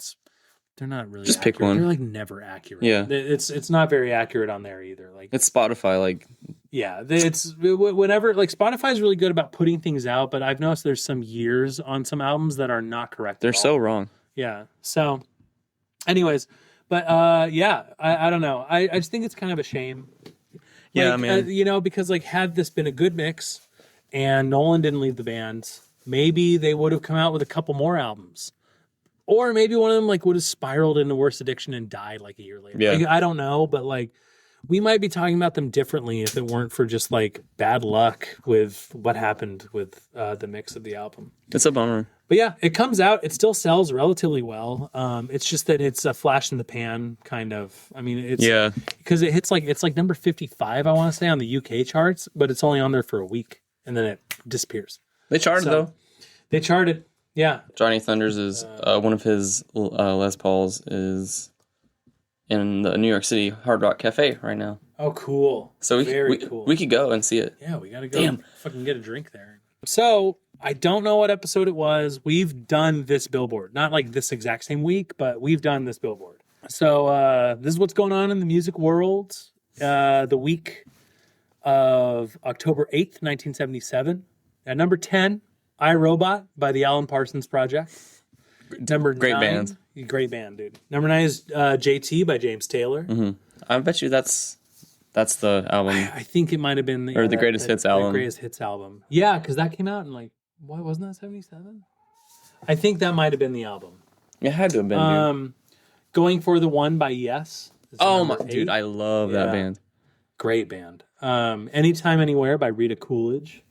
they're not really just accurate. Pick one. They're like never accurate. Yeah, it's not very accurate on there either. Like it's Spotify, like it's whenever like Spotify's really good about putting things out, but I've noticed there's some years on some albums that are not correct. They're so wrong. Yeah. So, anyways, but I don't know. I just think it's kind of a shame. Yeah, like, man. Because like had this been a good mix, and Nolan didn't leave the band, maybe they would have come out with a couple more albums. Or maybe one of them like would have spiraled into worse addiction and died like a year later. Yeah. Like, I don't know, but like we might be talking about them differently if it weren't for just like bad luck with what happened with the mix of the album. It's a bummer. But yeah, it comes out. It still sells relatively well. It's just that it's a flash in the pan kind of. I mean, it's because it hits it's like number 55, I want to say, on the UK charts, but it's only on there for a week and then it disappears. They charted though. They charted. Yeah. Johnny Thunders is one of his Les Pauls is in the New York City Hard Rock Cafe right now. Oh, cool. So we could go and see it. Yeah, we got to go fucking get a drink there. So I don't know what episode it was. We've done this billboard. Not like this exact same week, but we've done this billboard. So this is what's going on in the music world. The week of October 8th, 1977. At number 10, I, Robot by the Alan Parsons Project. Number 9. Great band, dude. Number 9 is JT by James Taylor. I bet you that's the album. I think it might have been the greatest hits album. The greatest hits album. Yeah, because that came out in like, what, wasn't that 77? I think that might have been the album. It had to have been, dude. Going for the One by Yes. Oh my, dude, I love that band. Great band. Anytime, Anywhere by Rita Coolidge.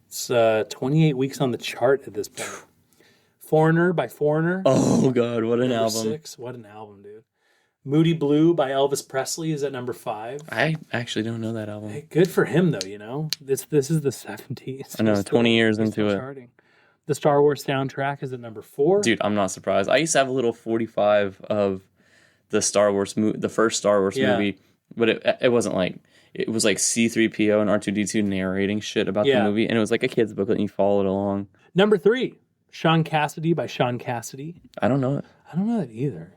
It's 28 weeks on the chart at this point. Foreigner by Foreigner. Oh, God, what an album. 6. What an album, dude. Moody Blue by Elvis Presley is at number 5. I actually don't know that album. Hey, good for him, though, This is the 70s. I know, 20 years into it. Charting. The Star Wars soundtrack is at number 4. Dude, I'm not surprised. I used to have a little 45 of the Star Wars the first Star Wars movie, but it wasn't like, it was like C-3PO and R2-D2 narrating shit about the movie, and it was like a kid's booklet and you followed along. Number 3, Sean Cassidy by Sean Cassidy. I don't know it. I don't know that either.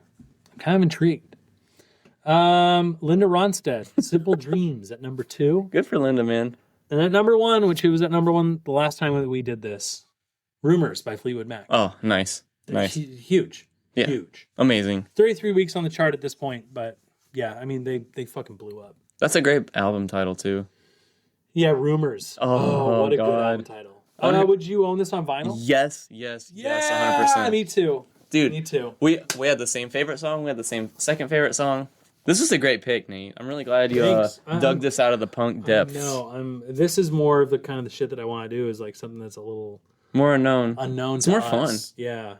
I'm kind of intrigued. Linda Ronstadt, Simple Dreams at number 2. Good for Linda, man. And at number 1, which was at number 1 the last time that we did this, Rumors by Fleetwood Mac. Oh, nice. Nice. Huge. Yeah. Huge. Amazing. 33 weeks on the chart at this point, but yeah, I mean, they fucking blew up. That's a great album title, too. Yeah, Rumors. Oh what a good album title. Would you own this on vinyl? Yes, 100%. Me too. Dude, me too. We had the same favorite song. We had the same second favorite song. This was a great pick, Nate. I'm really glad you dug this out of the punk depths. No, this is more of the kind of the shit that I want to do, is like something that's a little more unknown. It's more fun. Yeah.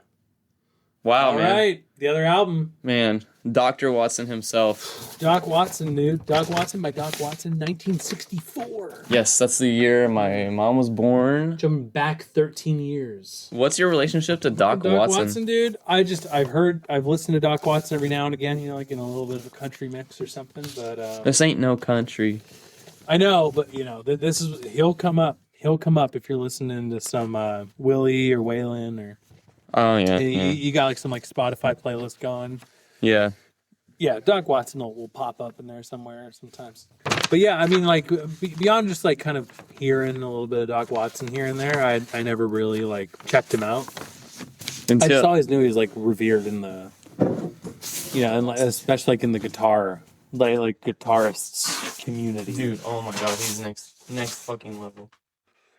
Wow, All man. All right, the other album. Man, Dr. Watson himself. Doc Watson, dude. Doc Watson by Doc Watson, 1964. Yes, that's the year my mom was born. Jumping back 13 years. What's your relationship to Doc Watson? Doc Watson, dude. I've listened to Doc Watson every now and again, you know, like in a little bit of a country mix or something, but this ain't no country. I know, but you know, he'll come up. He'll come up if you're listening to some Willie or Waylon or oh yeah, you got like some like Spotify playlist going. Yeah. Yeah, Doc Watson will pop up in there somewhere sometimes. But yeah, I mean, like beyond just like kind of hearing a little bit of Doc Watson here and there, I never really like checked him out. I just always knew he was like revered in the, you know, and especially like in the guitar, like guitarists community. Dude, oh my god, he's next fucking level.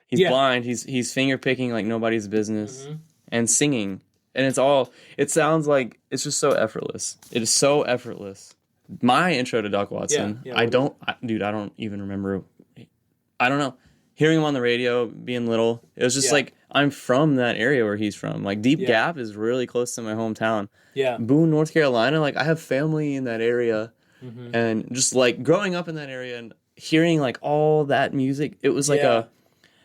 He's blind. He's finger picking like nobody's business, and singing. And it sounds like it's just so effortless. It is so effortless. My intro to Doc Watson, I don't even remember. I don't know. Hearing him on the radio, being little, it was just like, I'm from that area where he's from. Like, Deep Gap is really close to my hometown. Yeah. Boone, North Carolina, like, I have family in that area. And just, like, growing up in that area and hearing, like, all that music, it was like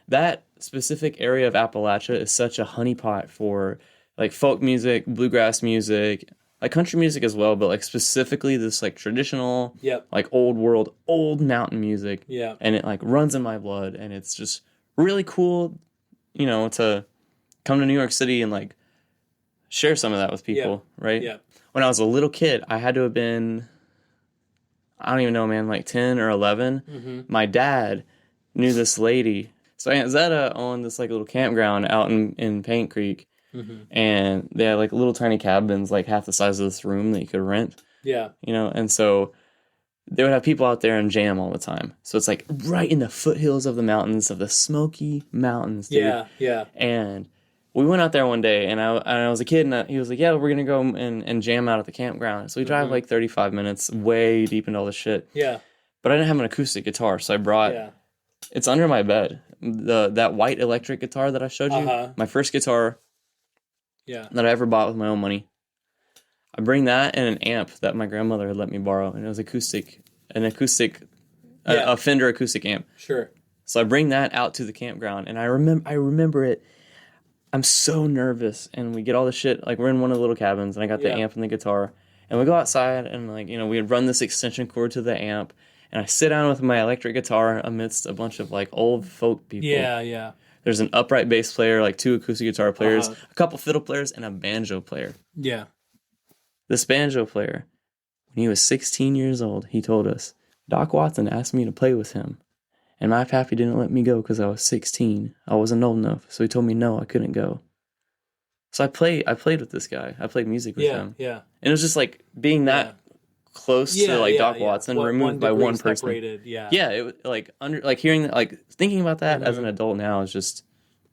that specific area of Appalachia is such a honeypot for like folk music, bluegrass music, like country music as well, but like specifically this like traditional, like old world, old mountain music. Yeah. And it like runs in my blood, and it's just really cool, you know, to come to New York City and like share some of that with people, right? Yeah. When I was a little kid, I had to have been, I don't even know, man, like 10 or 11. My dad knew this lady. So Aunt Zetta owned this like little campground out in Paint Creek. And they had like little tiny cabins, like half the size of this room that you could rent. Yeah. You know, and so they would have people out there and jam all the time. So it's like right in the foothills of the mountains, of the Smoky Mountains, dude. Yeah, yeah. And we went out there one day, and I was a kid, and he was like, yeah, we're going to go and jam out at the campground. So we drive like 35 minutes way deep into all this shit. Yeah. But I didn't have an acoustic guitar, so I brought, it's under my bed, that white electric guitar that I showed you. My first guitar that I ever bought with my own money. I bring that and an amp that my grandmother had let me borrow, and it was a Fender acoustic amp. Sure. So I bring that out to the campground, and I remember it. I'm so nervous, and we get all the shit, like we're in one of the little cabins, and I got the amp and the guitar, and we go outside, and like, you know, we had run this extension cord to the amp, and I sit down with my electric guitar amidst a bunch of like old folk people. Yeah, yeah. There's an upright bass player, like 2 acoustic guitar players, a couple fiddle players, and a banjo player. Yeah. This banjo player, when he was 16 years old, he told us, Doc Watson asked me to play with him, and my pappy didn't let me go because I was 16. I wasn't old enough, so he told me no, I couldn't go. So I played with this guy. I played music with him. Yeah. And it was just like being that close to like Doc Watson, removed by one person. Separated. Yeah. Yeah, it was like hearing that, like thinking about that as an adult now is just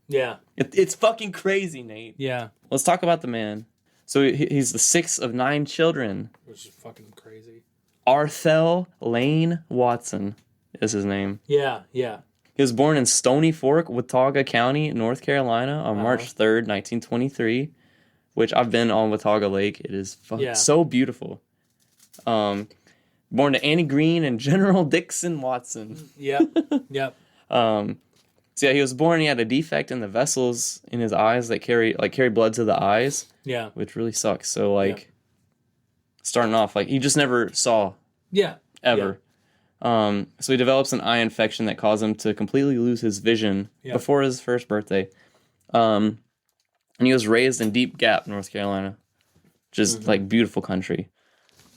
it's fucking crazy, Nate. Yeah. Let's talk about the man. So he's the 6th of 9 children. Which is fucking crazy. Arthel Lane Watson is his name. Yeah, yeah. He was born in Stony Fork, Watauga County, North Carolina on March 3rd, 1923, which I've been on Watauga Lake. It is so beautiful. Born to Annie Green and General Dixon Watson. Yep, yep. So yeah, he was born. He had a defect in the vessels in his eyes that carry blood to the eyes. Yeah, which really sucks. So starting off. Like, he just never saw. Yeah. Ever. Yeah. So he develops an eye infection that caused him to completely lose his vision before his first birthday. And he was raised in Deep Gap, North Carolina. Just, like, beautiful country.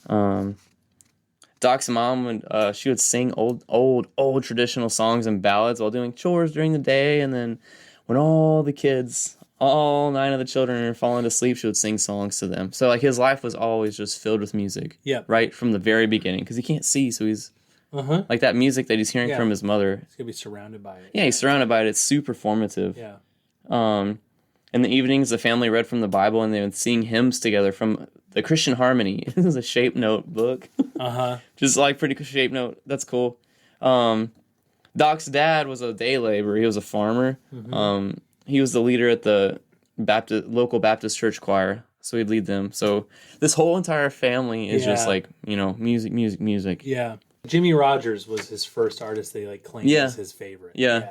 Doc's mom, she would sing old traditional songs and ballads while doing chores during the day, and then when all the kids, all 9 of the children are falling asleep, she would sing songs to them. So, like, his life was always just filled with music. Yeah. Right from the very beginning, because he can't see, so he's like that music that he's hearing from his mother. He's gonna be surrounded by it. Yeah, he's surrounded by it. It's super formative. Yeah. In the evenings, the family read from the Bible, and they would sing hymns together from the Christian Harmony. It was a shape note book. Just like pretty shape note. That's cool. Doc's dad was a day laborer. He was a farmer. He was the leader at the local Baptist church choir, so he'd lead them. So this whole entire family is just like, you know, music. Yeah. Jimmie Rodgers was his first artist they like claimed as his favorite. Yeah.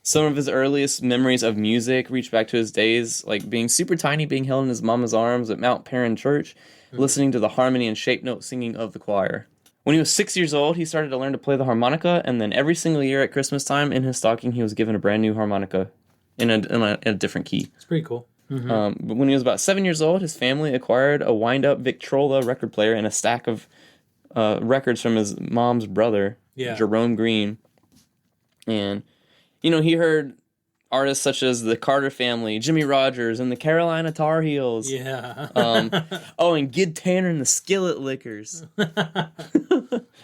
Some of his earliest memories of music reach back to his days, like being super tiny, being held in his mama's arms at Mount Perrin Church, listening to the harmony and shape note singing of the choir. When he was 6 years old, he started to learn to play the harmonica, and then every single year at Christmas time, in his stocking, he was given a brand new harmonica in a different key. It's pretty cool. But when he was about 7 years old, his family acquired a wind-up Victrola record player and a stack of records from his mom's brother, Jerome Green. And, you know, he heard artists such as the Carter Family, Jimmie Rodgers, and the Carolina Tar Heels. Yeah. And Gid Tanner and the Skillet Lickers.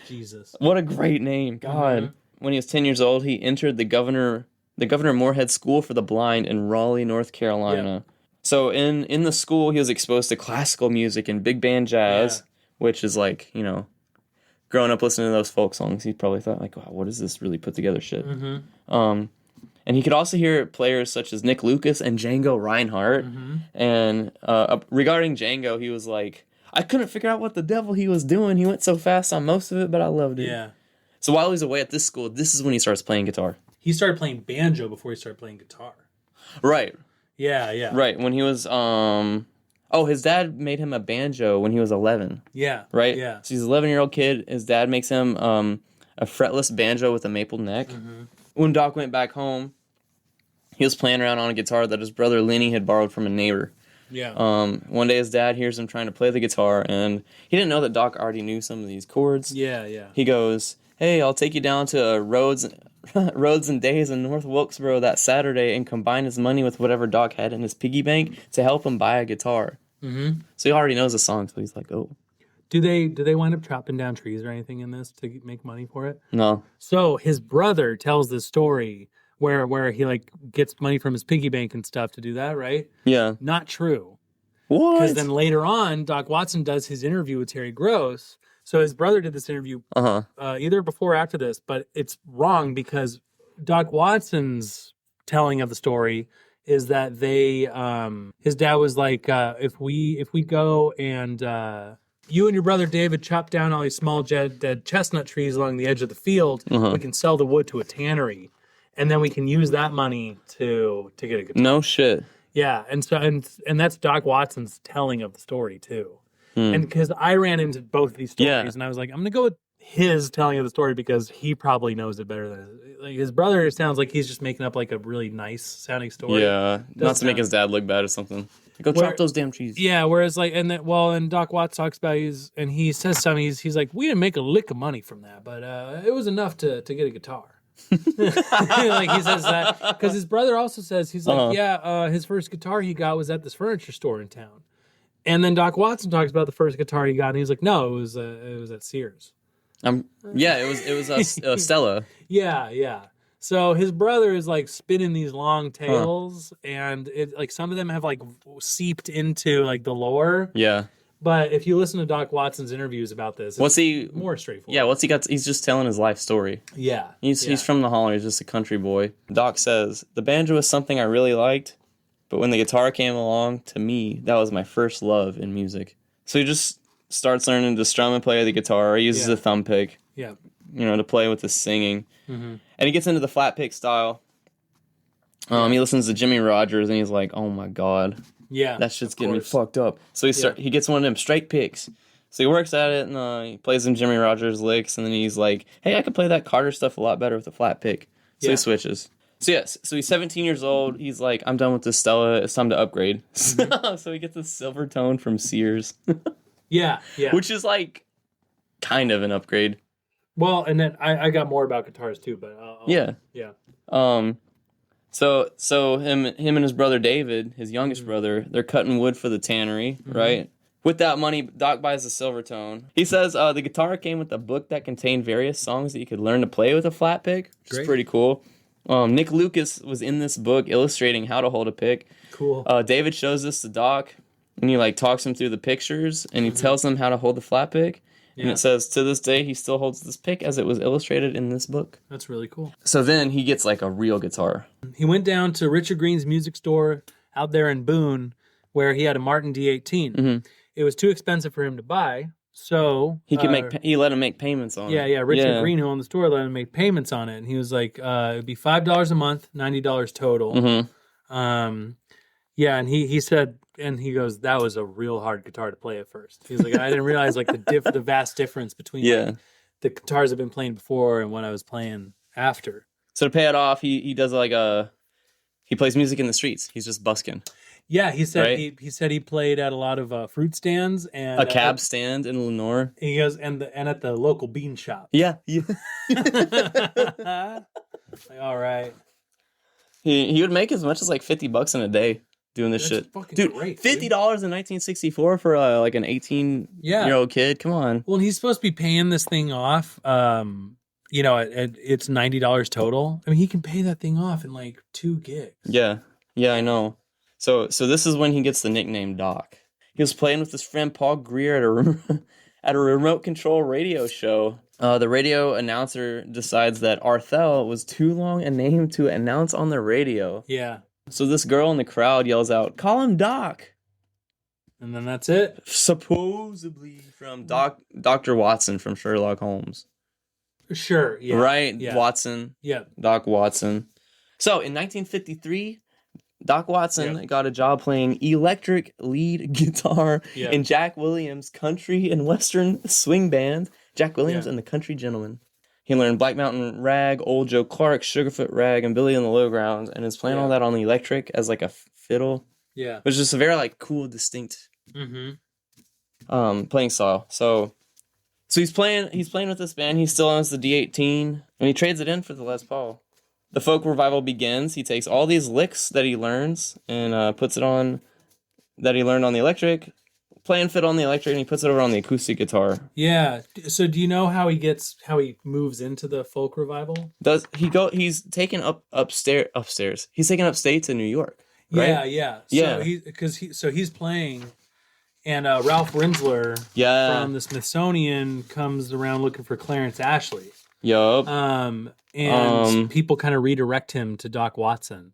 Jesus. What a great name. God. When he was 10 years old, he entered the Governor Moorhead School for the Blind in Raleigh, North Carolina. So in the school, he was exposed to classical music and big band jazz, which is like, you know, growing up listening to those folk songs, he probably thought, like, wow, what is this really put together shit? And he could also hear players such as Nick Lucas and Django Reinhardt. And regarding Django, he was like, I couldn't figure out what the devil he was doing. He went so fast on most of it, but I loved it. Yeah. So while he was away at this school, this is when he starts playing guitar. He started playing banjo before he started playing guitar. Right. Yeah. Right. When he was, his dad made him a banjo when he was 11. Yeah. Right? Yeah. So he's an 11-year-old kid. His dad makes him a fretless banjo with a maple neck. When Doc went back home, he was playing around on a guitar that his brother Lenny had borrowed from a neighbor. Yeah. One day his dad hears him trying to play the guitar, and he didn't know that Doc already knew some of these chords. Yeah. He goes, hey, I'll take you down to Roads and Days in North Wilkesboro that Saturday and combine his money with whatever Doc had in his piggy bank to help him buy a guitar. So he already knows the song, so he's like, oh. Do they wind up chopping down trees or anything in this to make money for it? No. So his brother tells this story where he like gets money from his piggy bank and stuff to do that, right? Yeah. Not true. What? Because then later on, Doc Watson does his interview with Terry Gross. So his brother did this interview either before or after this, but it's wrong because Doc Watson's telling of the story is that they his dad was like, if we go and you and your brother David chop down all these small dead chestnut trees along the edge of the field, we can sell the wood to a tannery, and then we can use that money to get a guitar. No shit. Yeah, and so and that's Doc Watson's telling of the story too. And because I ran into both of these stories, and I was like, I'm gonna go with his telling of the story because he probably knows it better than his brother. It sounds like he's just making up like a really nice sounding story. Yeah, not to make his dad look bad or something. Go chop those damn trees. Yeah, whereas like and Doc Watts talks about he says something. He's like, we didn't make a lick of money from that, but it was enough to get a guitar. Like he says that because his brother also says he's like, his first guitar he got was at this furniture store in town. And then Doc Watson talks about the first guitar he got, and he's like, "No, it was at Sears." It was Stella. Yeah. So his brother is like spinning these long tales, and it like some of them have like seeped into like the lore. Yeah. But if you listen to Doc Watson's interviews about this, it's more straightforward. Yeah, what's he got? He's just telling his life story. Yeah. He's from the holler. He's just a country boy. Doc says the banjo is something I really liked. But when the guitar came along, to me, that was my first love in music. So he just starts learning to strum and play the guitar. He uses a thumb pick, to play with the singing. And he gets into the flat pick style. He listens to Jimmie Rodgers, and he's like, oh, my God. Yeah, that shit's getting me fucked up. So he gets one of them straight picks. So he works at it, and he plays some Jimmie Rodgers licks, and then he's like, hey, I could play that Carter stuff a lot better with a flat pick. So he switches. So yes, so he's 17 years old. He's like, I'm done with this Stella. It's time to upgrade. Mm-hmm. So he gets a silver tone from Sears. Yeah. Which is like kind of an upgrade. Well, and then I got more about guitars too, but yeah. So him and his brother David, his youngest brother, they're cutting wood for the tannery, right? With that money, Doc buys a silver tone. He says the guitar came with a book that contained various songs that you could learn to play with a flat pick, which is pretty cool. Nick Lucas was in this book illustrating how to hold a pick. Cool. David shows this to Doc, and he like talks him through the pictures, and he tells him how to hold the flat pick. Yeah. And it says, to this day, he still holds this pick as it was illustrated in this book. That's really cool. So then he gets like a real guitar. He went down to Richard Green's music store out there in Boone, where he had a Martin D18. Mm-hmm. It was too expensive for him to buy, so he could he let him make payments on it. Yeah. Richard Green, who owned the store, let him make payments on it, and he was like, "It'd be $5 a month, $90 total." Mm-hmm. And he said, and he goes, "That was a real hard guitar to play at first." He's like, "I didn't realize like the vast difference between like, the guitars I've been playing before and what I was playing after." So to pay it off, he does like he plays music in the streets. He's just busking. Yeah, he said he said he played at a lot of fruit stands and a cab stand in Lenore. He goes and at the local bean shop. Yeah. Like, all right. He would make as much as like $50 in a day doing this shit. Dude, great, $50 in 1964 for like an 18-year-old kid. Come on. Well, he's supposed to be paying this thing off. It's $90 total. I mean, he can pay that thing off in like 2 gigs. Yeah, I know. So this is when he gets the nickname Doc. He was playing with his friend Paul Greer at a remote control radio show. The radio announcer decides that Arthel was too long a name to announce on the radio. Yeah. So this girl in the crowd yells out, "Call him Doc." And then that's it. Supposedly from Dr. Watson from Sherlock Holmes. Sure, yeah. Right? Yeah. Watson. Yeah. Doc Watson. So in 1953... Doc Watson got a job playing electric lead guitar in Jack Williams' country and western swing band, Jack Williams and the Country Gentlemen. He learned Black Mountain Rag, Old Joe Clark, Sugarfoot Rag, and Billy and the Lowgrounds, and is playing all that on the electric as like a fiddle. Yeah. Which is just a very like cool, distinct playing style. So he's playing with this band. He still owns the D18, and he trades it in for the Les Paul. The folk revival begins. He takes all these licks that he learns and puts it on, that he learned on the electric, playing fit on the electric, and he puts it over on the acoustic guitar. Yeah. So do you know how he moves into the folk revival? He's taken upstairs. He's taken upstate to New York. Right? Yeah. So he's playing, and Ralph Rinsler from the Smithsonian comes around looking for Clarence Ashley. Yup. And people kind of redirect him to Doc Watson,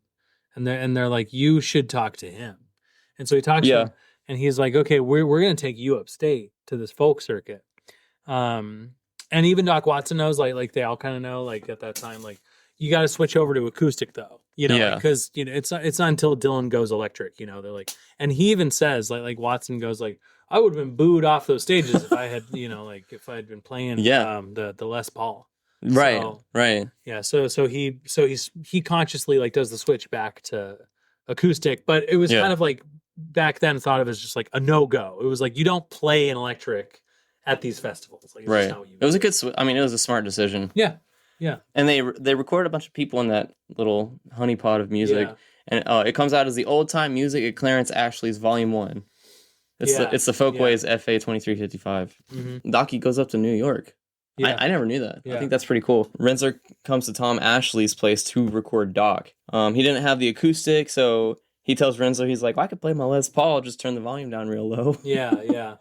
and they're like, "You should talk to him." And so he talks to him, and he's like, "Okay, we're going to take you upstate to this folk circuit." And even Doc Watson knows, like they all kind of know, like at that time, like you got to switch over to acoustic though, because it's not until Dylan goes electric, they're like, and he even says like Watson goes like, "I would have been booed off those stages if I had if I had been playing the Les Paul." Right. Yeah. So he consciously like does the switch back to acoustic, but it was kind of like back then thought of as just like a no-go. It was like, you don't play an electric at these festivals. Like, right. It was a good, it was a smart decision. Yeah. Yeah. And they recorded a bunch of people in that little honeypot of music. Yeah. And it comes out as the old time music at Clarence Ashley's Volume 1. It's the Folkways FA 2355. Mm-hmm. Docky goes up to New York. Yeah. I never knew that. Yeah. I think that's pretty cool. Rinsler comes to Tom Ashley's place to record Doc. He didn't have the acoustic, so he tells Rinsler, he's like, well, I could play my Les Paul, just turn the volume down real low. Yeah.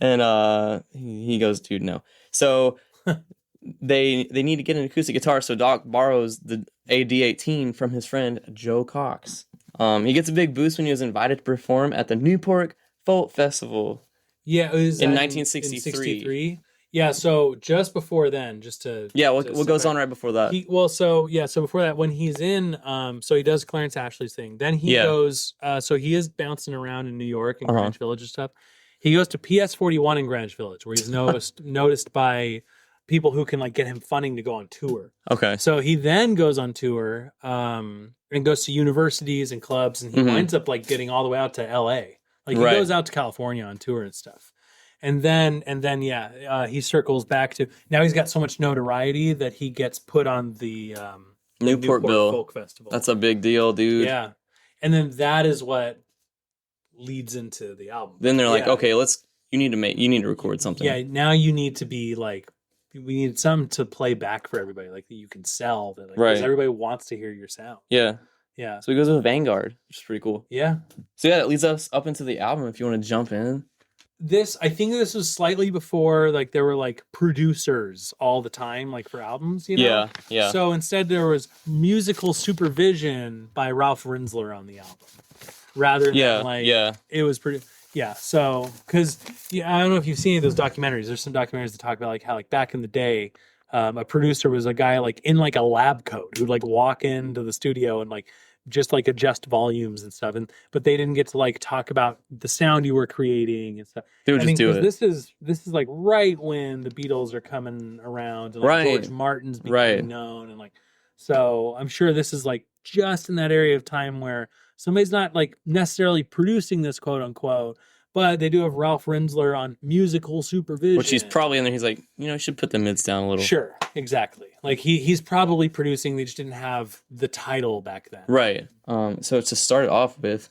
And he goes, dude, no. So they need to get an acoustic guitar, so Doc borrows the AD18 from his friend Joe Cox. He gets a big boost when he was invited to perform at the Newport Folk Festival. Yeah, it was in 1963. 63. Yeah, so just before then, what goes on right before that? So before that, when he's in, so he does Clarence Ashley's thing. Then he goes, so he is bouncing around in New York and Greenwich Village and stuff. He goes to PS41 in Greenwich Village, where he's noticed by people who can like get him funding to go on tour. Okay. So he then goes on tour and goes to universities and clubs, and he winds up like getting all the way out to L.A. Like he goes out to California on tour and stuff. And then he circles back to, now he's got so much notoriety that he gets put on the Newport bill. Folk Festival. That's a big deal, dude. Yeah. And then that is what leads into the album. Then they're like, okay, you need to record something. Yeah, now you need to be like, we need something to play back for everybody, like that you can sell. That, like, right. Because everybody wants to hear your sound. Yeah. Yeah. So he goes with Vanguard, which is pretty cool. Yeah. So yeah, that leads us up into the album if you want to jump in. I think this was slightly before, like, there were, like, producers all the time, like, for albums, you know? Yeah, yeah. So instead there was musical supervision by Ralph Rinsler on the album. Rather than, it was pretty... Yeah, so, because, I don't know if you've seen those documentaries. There's some documentaries that talk about, like, how, like, back in the day, a producer was a guy, like, in, like, a lab coat who'd, like, walk into the studio and, like, just, like, adjust volumes and stuff. But they didn't get to, like, talk about the sound you were creating and stuff. They would just do it. This is, like, right when the Beatles are coming around and, like, George Martin's becoming known. And, like, so I'm sure this is, like, just in that area of time where somebody's not, like, necessarily producing this, quote unquote, but they do have Ralph Rinsler on musical supervision. Which he's probably in there. He's like, you should put the mids down a little. Sure, exactly. Like, he's probably producing. They just didn't have the title back then. Right. So to start it off with,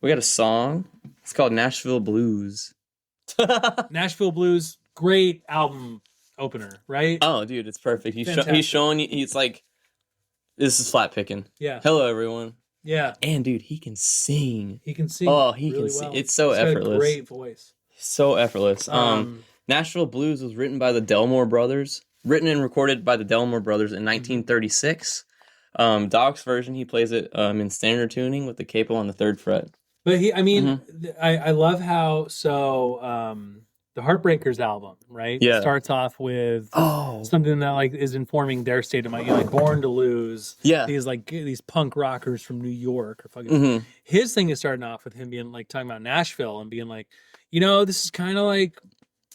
we got a song. It's called Nashville Blues. Nashville Blues, great album opener, right? Oh, dude, it's perfect. He's showing you. He's like, this is flat picking. Yeah. Hello, everyone. Yeah. And dude, he can sing. He can sing. Oh, he really can sing. well. It's so effortless. Got a great voice. So effortless. Nashville Blues was written by the Delmore Brothers. Written and recorded by the Delmore Brothers in 1936. Doc's version, he plays it in standard tuning with the capo on the 3rd fret. But I love how the Heartbreakers album, right? Yeah. Starts off with something that like is informing their state of mind. Like Born to Lose. Yeah. These punk rockers from New York are fucking. His thing is starting off with him being like talking about Nashville and being like, this is kind of like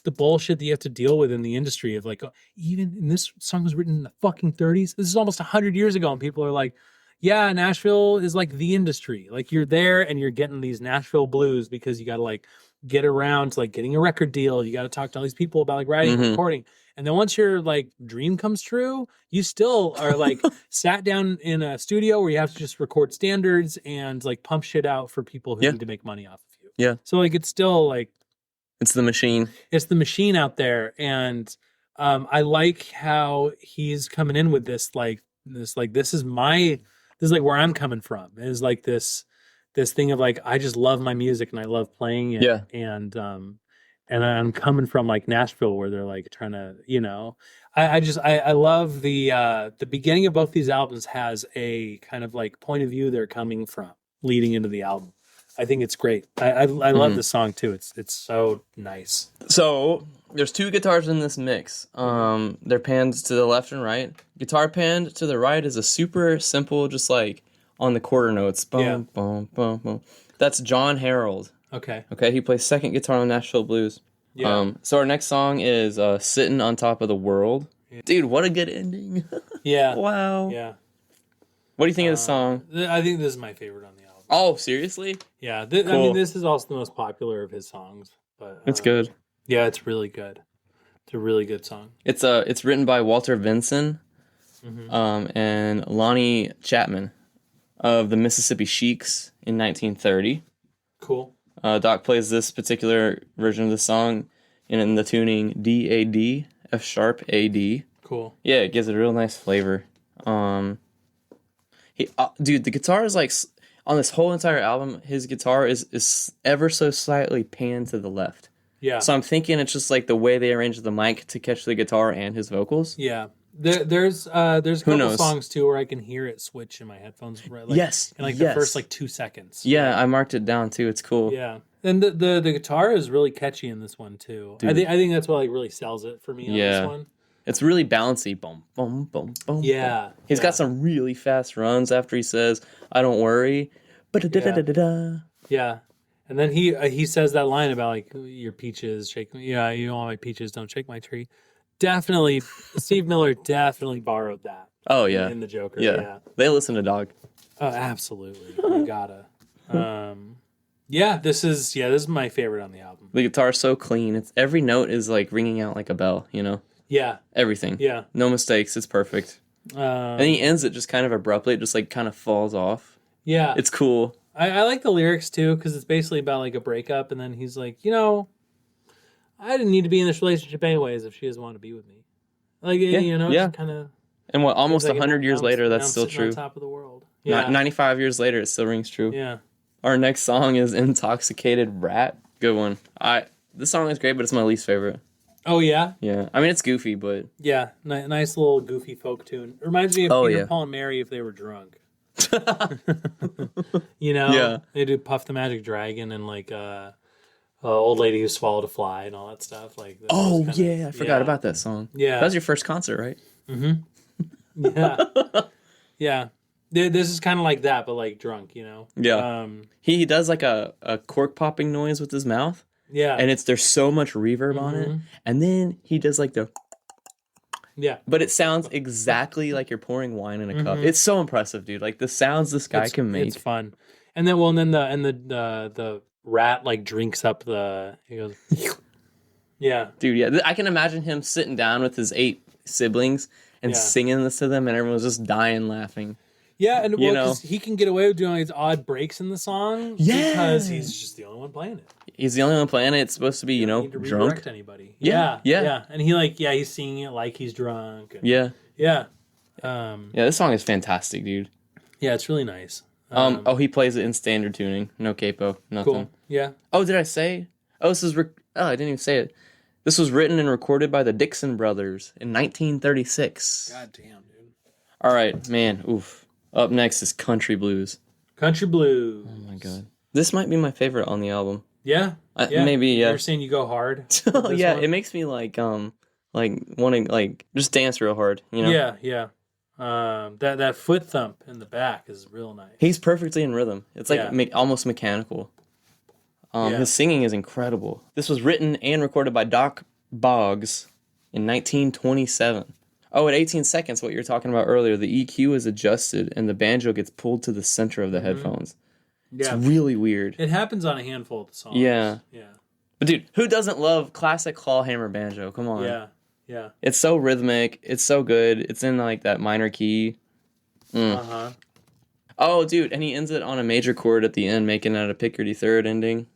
the bullshit that you have to deal with in the industry of like, even and this song was written in the fucking 30s. This is almost 100 years ago, and people are like, yeah, Nashville is like the industry. Like you're there and you're getting these Nashville blues because you got to like get around to like getting a record deal. You got to talk to all these people about like writing and recording. And then once your like dream comes true, you still are like sat down in a studio where you have to just record standards and like pump shit out for people who need to make money off of you. Yeah. So like it's still like it's the machine. It's the machine out there. And I like how he's coming in with this like this is like where I'm coming from. Is like this thing of like I just love my music and I love playing it. Yeah. And I'm coming from like Nashville where they're like trying to, I love the beginning of both these albums has a kind of like point of view they're coming from leading into the album. I think it's great. I love this song too. It's so nice. So there's 2 guitars in this mix. They're panned to the left and right. Guitar panned to the right is a super simple, just like on the quarter notes. Boom, boom, boom, boom. That's John Harold. Okay. He plays second guitar on Nashville Blues. Yeah. So our next song is Sitting on Top of the World. Yeah. Dude, what a good ending. Yeah. Wow. Yeah. What do you think of this song? I think this is my favorite on the album. Oh, seriously? Yeah. Cool. I mean, this is also the most popular of his songs. But it's good. Yeah, it's really good. It's a really good song. It's written by Walter Vinson and Lonnie Chapman of the Mississippi Sheiks in 1930. Cool. Doc plays this particular version of the song in the tuning D-A-D, F-sharp, A-D. Cool. Yeah, it gives it a real nice flavor. Dude, the guitar is like, on this whole entire album, his guitar is ever so slightly panned to the left. Yeah. So I'm thinking it's just like the way they arrange the mic to catch the guitar and his vocals. Yeah. There's a couple songs too where I can hear it switch in my headphones. Right? Like, yes. In like the first like 2 seconds. Yeah, I marked it down too. It's cool. Yeah. And the guitar is really catchy in this one too. Dude. I think that's what like really sells it for me on this one. It's really bouncy. Boom, boom, boom, boom. Yeah. Boom. He's got some really fast runs after he says, I don't worry. Yeah. And then he says that line about like your peaches shake me. Yeah, you want my peaches, don't shake my tree. Definitely, Steve Miller definitely borrowed that. Oh yeah, in the Joker. Yeah, they listen to Dog. Oh, absolutely. You gotta. This is my favorite on the album. The guitar's so clean. It's every note is like ringing out like a bell. You know. Yeah. Everything. Yeah. No mistakes. It's perfect. And he ends it just kind of abruptly. It just like kind of falls off. Yeah. It's cool. I like the lyrics too because it's basically about like a breakup, and then he's like, I didn't need to be in this relationship anyways if she doesn't want to be with me. Like, kind of. And almost 100 years later, that's still true. On top of the world. Yeah. 95 years later, it still rings true. Yeah. Our next song is Intoxicated Rat. Good one. This song is great, but it's my least favorite. Oh, yeah? Yeah. I mean, it's goofy, but... Yeah. Nice little goofy folk tune. It reminds me of Peter, Paul, and Mary if they were drunk. Yeah. They do Puff the Magic Dragon and like Old Lady Who Swallowed a Fly and all that stuff. Like, I forgot about that song. Yeah. That was your first concert, right? Mm-hmm. Yeah. Yeah. This is kind of like that, but like drunk, Yeah. He does like a cork popping noise with his mouth. Yeah. And there's so much reverb on it. And then he does like the... Yeah. But it sounds exactly like you're pouring wine in a cup. It's so impressive, dude. Like the sounds this guy can make. It's fun. And then the rat like drinks up he goes Yeah. Dude, yeah. I can imagine him sitting down with his 8 siblings and singing this to them and everyone's just dying laughing. Yeah, and because he can get away with doing these odd breaks in the song because he's just the only one playing it. He's the only one playing it. It's supposed to be, need to drunk. Redirect anybody. Yeah. And he's singing it like he's drunk. And, yeah. Yeah, this song is fantastic, dude. Yeah, it's really nice. He plays it in standard tuning. No capo, nothing. Cool. Yeah. Oh, did I say? Oh, this is... I didn't even say it. This was written and recorded by the Dixon Brothers in 1936. God damn, dude. All right, man. Oof. Up next is Country Blues. Country Blues. Oh my god. This might be my favorite on the album. Yeah? Maybe, yeah. You're saying you go hard? Yeah, it makes me wanting just dance real hard, Yeah. That foot thump in the back is real nice. He's perfectly in rhythm. It's like almost mechanical. His singing is incredible. This was written and recorded by Doc Boggs in 1927. Oh, at 18 seconds, what you were talking about earlier, the EQ is adjusted and the banjo gets pulled to the center of the headphones. Yeah. It's really weird. It happens on a handful of the songs. Yeah. But dude, who doesn't love classic claw hammer banjo? Come on. Yeah. It's so rhythmic. It's so good. It's in like that minor key. Oh, dude, and he ends it on a major chord at the end, making it a Picardy third ending.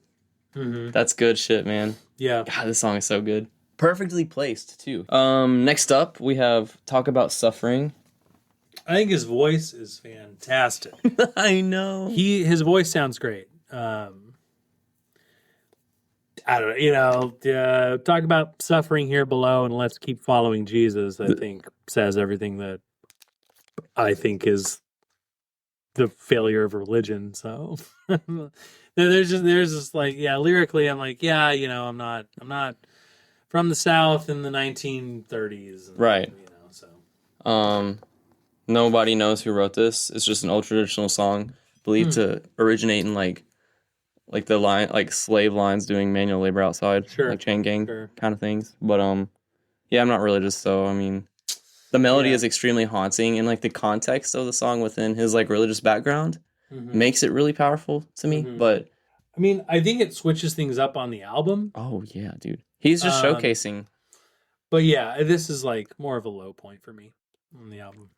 That's good shit, man. Yeah. God, this song is so good. Perfectly placed, too. Next up, we have Talk About Suffering. I think his voice is fantastic. I know. His voice sounds great. I don't know, talk about suffering here below and let's keep following Jesus, I think says everything that I think is the failure of religion. So there's just like, lyrically, I'm like, I'm not from the South in the 1930s. Right. Nobody knows who wrote this. It's just an old traditional song believed to originate in like the line, like slave lines doing manual labor outside, like chain gang kind of things. But I'm not religious, so I mean, the melody is extremely haunting, and like the context of the song within his like religious background makes it really powerful to me. But I mean, I think it switches things up on the album. Oh yeah, dude, he's just showcasing. But yeah, this is like more of a low point for me on the album.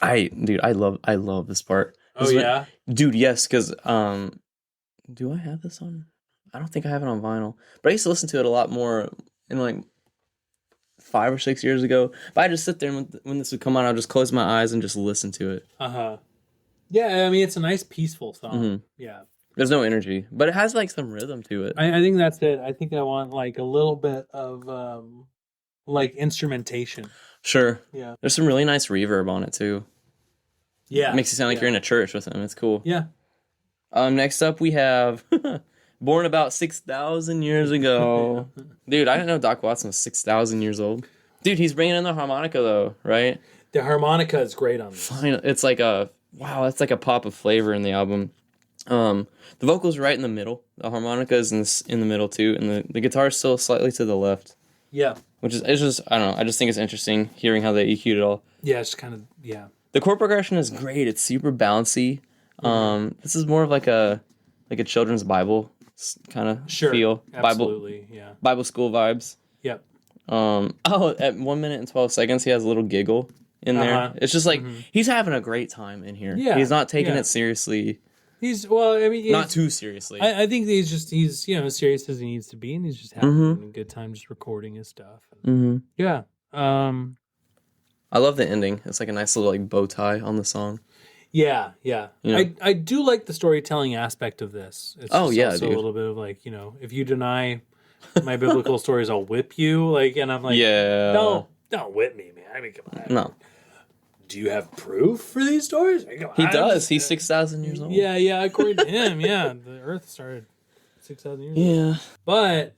I love this part. Oh yeah, dude, yes, because do I have this on? I don't think I have it on vinyl, but I used to listen to it a lot more in like 5 or 6 years ago. But I just sit there and when this would come on, I'll just close my eyes and just listen to it. Yeah, I mean it's a nice peaceful song. Yeah, there's no energy, but it has like some rhythm to it. I think that's it. I think I want like a little bit of like instrumentation. Sure. Yeah. There's some really nice reverb on it too. Yeah. It makes you sound like you're in a church with them. It's cool. Yeah. Next up we have Born About 6,000 Years Ago. Dude, I didn't know Doc Watson was 6,000 years old. Dude, he's bringing in the harmonica though, right? The harmonica is great on this. It's like that's like a pop of flavor in the album. The vocals right in the middle. The harmonica is in the middle too, and the guitar is still slightly to the left. Yeah. It's just I don't know. I just think it's interesting hearing how they EQ'd it all. Yeah, it's kind of The chord progression is great. It's super bouncy. This is more of like a children's Bible kind of feel. Absolutely, Bible school vibes. Yep. At 1 minute and 12 seconds, he has a little giggle in there. It's just like he's having a great time in here. Yeah, he's not taking it seriously. Not too seriously. I think he's as serious as he needs to be, and he's just having a good time just recording his stuff. Yeah. I love the ending. It's like a nice little like bow tie on the song. Yeah. I do like the storytelling aspect of this. It's also dude. a little bit of like, if you deny my biblical stories, I'll whip you. And I'm like, don't whip me, man. I mean, come on. No. Do you have proof for these stories? He does. He's 6,000 years old. Yeah. According to him, the Earth started 6,000 years ago. Yeah. But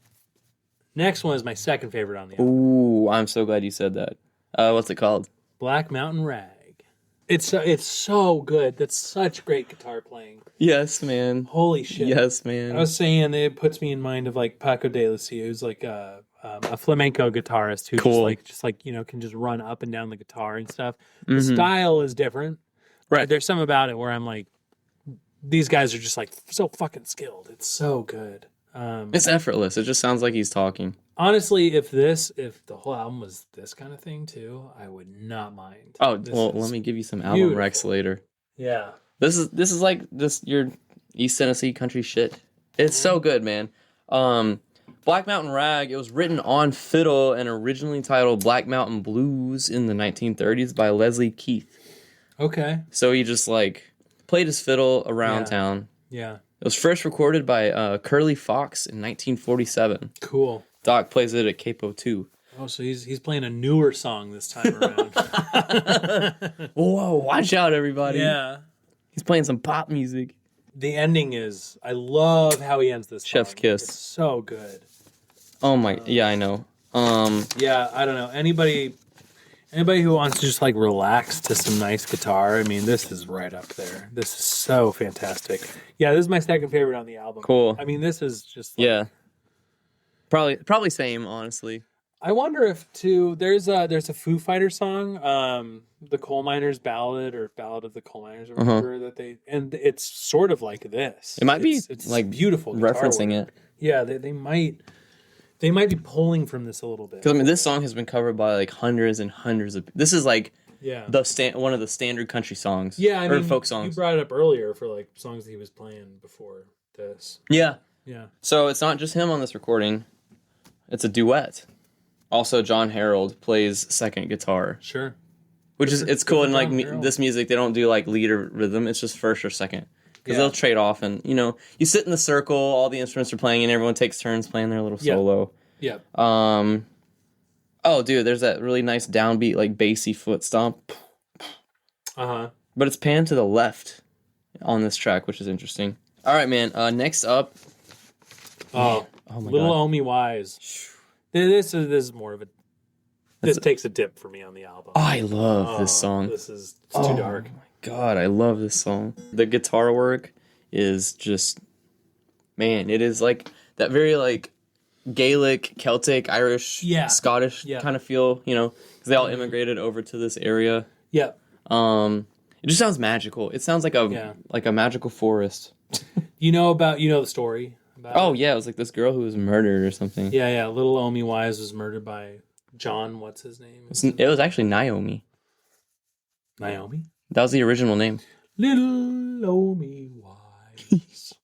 next one is my second favorite on the album. Ooh, I'm so glad you said that. What's it called? Black Mountain Rag. It's so good. That's such great guitar playing. Yes, man. Holy shit. Yes, man. I was saying it puts me in mind of like Paco de Lucia, who's like a flamenco guitarist who just can just run up and down the guitar and stuff. The style is different. Right. There's some about it where I'm like, these guys are just like so fucking skilled. It's so good. It's effortless. It just sounds like he's talking. Honestly, if the whole album was this kind of thing too, I would not mind. Let me give you some album recs later. Yeah. This is like your East Tennessee country shit. It's so good, man. Black Mountain Rag, it was written on fiddle and originally titled Black Mountain Blues in the 1930s by Leslie Keith. Okay. So he just like played his fiddle around town. Yeah. It was first recorded by Curly Fox in 1947. Cool. Doc plays it at Capo 2. Oh, so he's playing a newer song this time around. Whoa, watch out, everybody. Yeah. He's playing some pop music. The ending is, I love how he ends this song. Chef's Kiss. It's so good. Oh my, yeah, I know. Yeah, I don't know. Anybody who wants to just like relax to some nice guitar, I mean, this is right up there. This is so fantastic. Yeah, this is my second favorite on the album. Cool. I mean, this is just like, yeah. Probably same, honestly. I wonder if there's a Foo Fighters song, the Coal Miners Ballad or Ballad of the Coal Miners or whatever and it's sort of like this. It might be it's like beautiful referencing work. it. Yeah, they might be pulling from this a little bit. Because I mean, this song has been covered by like hundreds and hundreds of. This is like one of the standard country songs. Yeah, I mean, folk songs. You brought it up earlier for like songs that he was playing before this. Yeah. Yeah. So it's not just him on this recording. It's a duet. Also, John Harold plays second guitar. Sure. Which is, it's cool. And like this music, they don't do like lead or rhythm. It's just first or second. Because they'll trade off and, you sit in the circle, all the instruments are playing, and everyone takes turns playing their little solo. Yeah. Oh, dude, there's that really nice downbeat, like bassy foot stomp. Uh-huh. But it's panned to the left on this track, which is interesting. All right, man. Next up. Oh my Little God. Omi Wise. This is more of a. This takes a dip for me on the album. I love this song. It's too dark. Oh my God, I love this song. The guitar work is just, man, it is like that very like Gaelic, Celtic, Irish, Scottish kind of feel. Because they all immigrated over to this area. Yeah. It just sounds magical. It sounds like a magical forest. You know the story. It was like this girl who was murdered or something. Yeah. Little Omi Wise was murdered by John. What's his name? It was actually Naomi. Naomi? That was the original name. Little Omi Wise.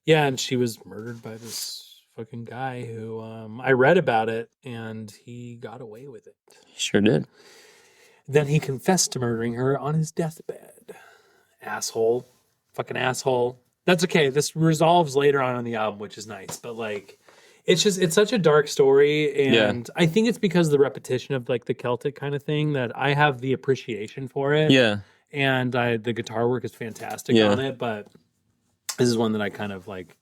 Yeah, and she was murdered by this fucking guy who I read about it, and he got away with it. He sure did. Then he confessed to murdering her on his deathbed. Asshole. Fucking asshole. That's okay. This resolves later on in the album, which is nice. But like, it's such a dark story. And I think it's because of the repetition of like the Celtic kind of thing that I have the appreciation for it. Yeah. And the guitar work is fantastic on it. But this is one that I kind of like,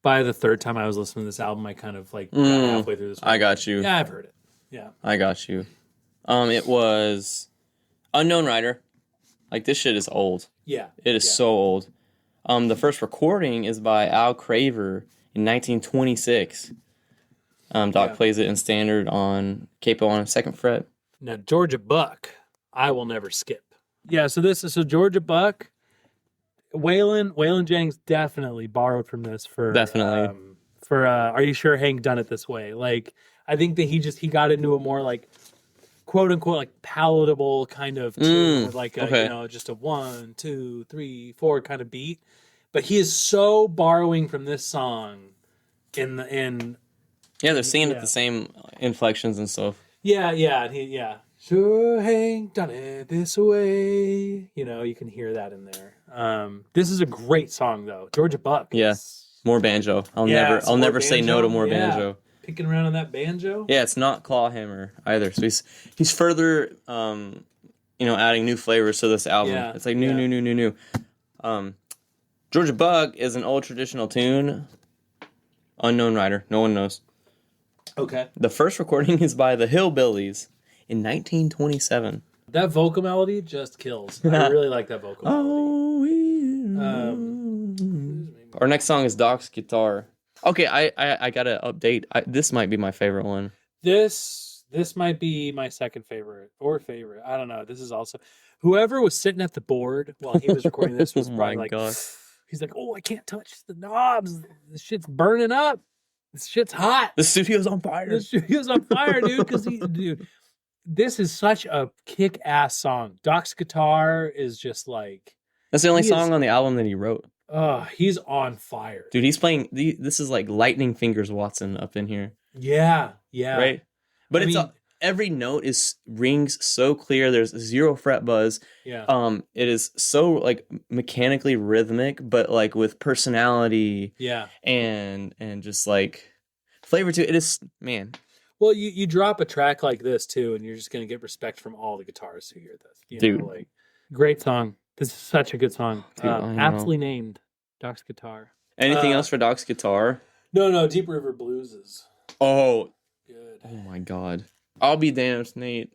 by the third time I was listening to this album, I kind of like got halfway through this one. I got you. Yeah, I've heard it. Yeah. I got you. It was Unknown Rider. Like, this shit is old. Yeah. It is so old. The first recording is by Al Craver in 1926. Doc plays it in standard on capo on a 2nd fret. Now, Georgia Buck, I Will Never Skip. Yeah, so Georgia Buck, Waylon Jennings definitely borrowed from this for Are You Sure Hank Done It This Way? Like, I think that he got into a more like quote unquote like palatable kind of tune with like a, just a 1, 2, 3, 4 kind of beat. But he is so borrowing from this song they're singing at the same inflections and stuff. Yeah. Sure Hank Done It This Way. You can hear that in there. This is a great song though. Georgia Buck. Yeah. More banjo. I'll never say no to more banjo. Picking around on that banjo. Yeah, it's not clawhammer either. So he's further adding new flavors to this album. Yeah, it's like new. Georgia Buck is an old traditional tune. Unknown writer. No one knows. Okay. The first recording is by the Hillbillies in 1927. That vocal melody just kills. I really like that vocal melody. Our next song is Doc's Guitar. Okay, I gotta update. This might be my favorite one. This might be my second favorite or favorite. I don't know. This is also whoever was sitting at the board while he was recording this was probably like, God. He's like, oh, I can't touch the knobs. This shit's burning up. This shit's hot. The studio's on fire. Dude. Dude, this is such a kick-ass song. Doc's Guitar is just like... That's the only song on the album that he wrote. Oh, he's on fire. Dude, he's playing... This is like Lightning Fingers Watson up in here. Yeah. Right? But every note rings so clear. There's 0 fret buzz. Yeah. It is so like mechanically rhythmic, but like with personality. Yeah. And just like flavor to it. It is, man. Well, you drop a track like this too, and you're just gonna get respect from all the guitarists who hear this. Dude, like great song. This is such a good song. Dude, aptly named, Doc's Guitar. Anything else for Doc's Guitar? No. Deep River Blues is good. Oh my God. I'll be damned, Nate.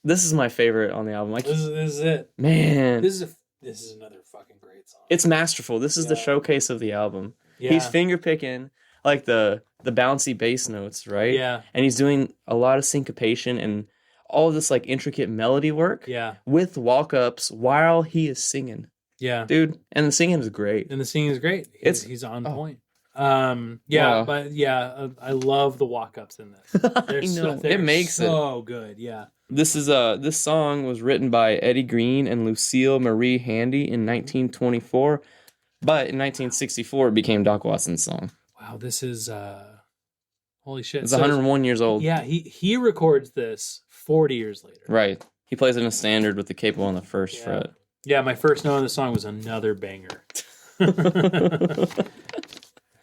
This is my favorite on the album. This is it, man. This is another fucking great song. It's masterful. This is the showcase of the album. Yeah. He's finger picking like the bouncy bass notes, right? Yeah. And he's doing a lot of syncopation and all of this like intricate melody work. Yeah. With walk-ups while he is singing. Yeah. Dude, and the singing is great. He's on point. I love the walk-ups in this. It makes it so good. Yeah. This song was written by Eddie Green and Lucille Marie Handy in 1924, but in 1964 it became Doc Watson's song. Wow, this is holy shit. It's 101 years old. Yeah, he records this 40 years later. Right. He plays it in a standard with the capo on the 1st fret. Yeah, my first note on the song was another banger.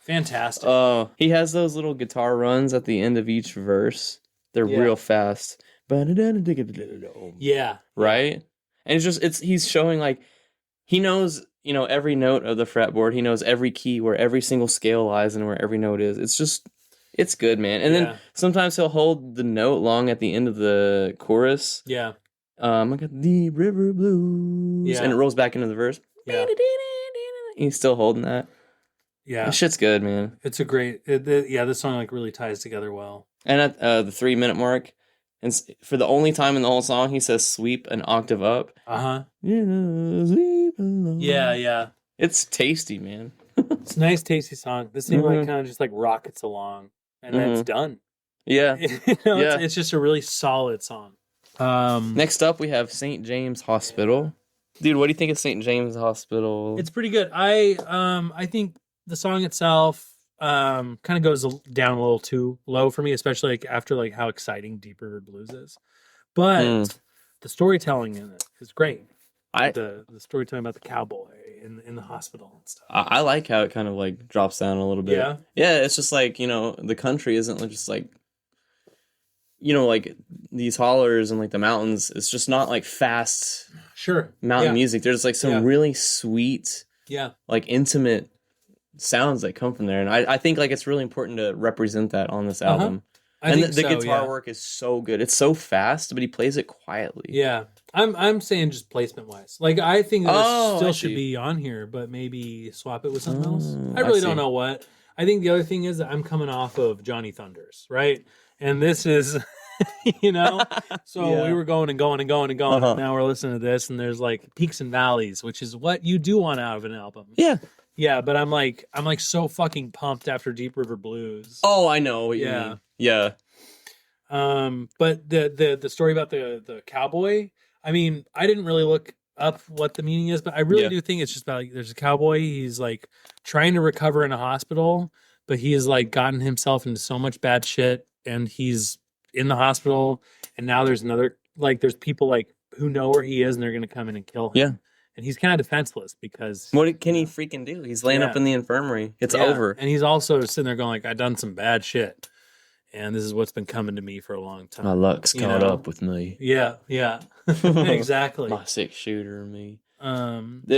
Fantastic. Oh, he has those little guitar runs at the end of each verse. They're real fast. Yeah. Right? And he's showing like he knows, every note of the fretboard. He knows every key, where every single scale lies and where every note is. It's good, man. And then sometimes he'll hold the note long at the end of the chorus. Yeah. I got the river blues. Yeah. And it rolls back into the verse. Yeah. He's still holding that. Yeah. That shit's good, man. It's a great... this song like really ties together well. And at the 3-minute mark, and for the only time in the whole song, he says sweep an octave up. Uh-huh. Sweep along. Yeah. It's tasty, man. It's a nice, tasty song. This thing like kind of just like rockets along, and then it's done. Yeah. It's just a really solid song. Next up, we have St. James Hospital. Dude, what do you think of St. James Hospital? It's pretty good. I think the song itself kind of goes down a little too low for me, especially like after like how exciting Deep River Blues is. But the storytelling in it is great. The storytelling about the cowboy in the hospital and stuff. I like how it kind of like drops down a little bit. Yeah, it's just like, the country isn't just like, like these hollers and like the mountains. It's just not like fast mountain music. There's like some really sweet, like intimate sounds that come from there. And I think like it's really important to represent that on this album. And the guitar work is so good. It's so fast, but he plays it quietly. Yeah. I'm saying just placement wise. Like I think that it still should be on here, but maybe swap it with something else. I really don't know what. I think the other thing is that I'm coming off of Johnny Thunders, right? And this is so we were going and going and going and going. Now we're listening to this, and there's like peaks and valleys, which is what you do want out of an album. Yeah, but I'm like so fucking pumped after Deep River Blues. Oh, I know what you mean. Yeah. But the story about the cowboy, I mean, I didn't really look up what the meaning is, but I really do think it's just about like, there's a cowboy, he's like trying to recover in a hospital, but he has like gotten himself into so much bad shit, and he's in the hospital, and now there's there's people like who know where he is, and they're gonna come in and kill him. Yeah. And he's kind of defenseless because what can he freaking do? He's laying up in the infirmary. It's over. And he's also sitting there going like, I've done some bad shit, and this is what's been coming to me for a long time. My luck's caught up with me. Yeah. Exactly. My 6-shooter me.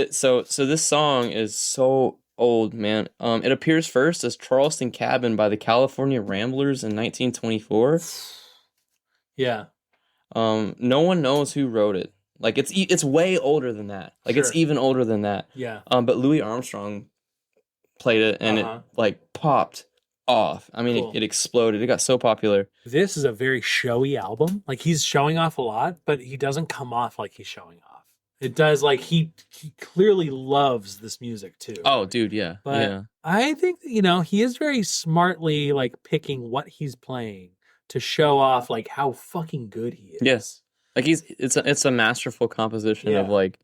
So this song is so old, man. It appears first as Charleston Cabin by the California Ramblers in 1924. Yeah. No one knows who wrote it. Like it's way older than that. Like it's even older than that. Yeah. But Louis Armstrong played it, and it like popped off. I mean, it exploded. It got so popular. This is a very showy album. Like he's showing off a lot, but he doesn't come off like he's showing off. It does like he clearly loves this music too. Oh, dude, yeah. But I think that, he is very smartly like picking what he's playing to show off like how fucking good he is. Yes. Like it's a masterful composition of like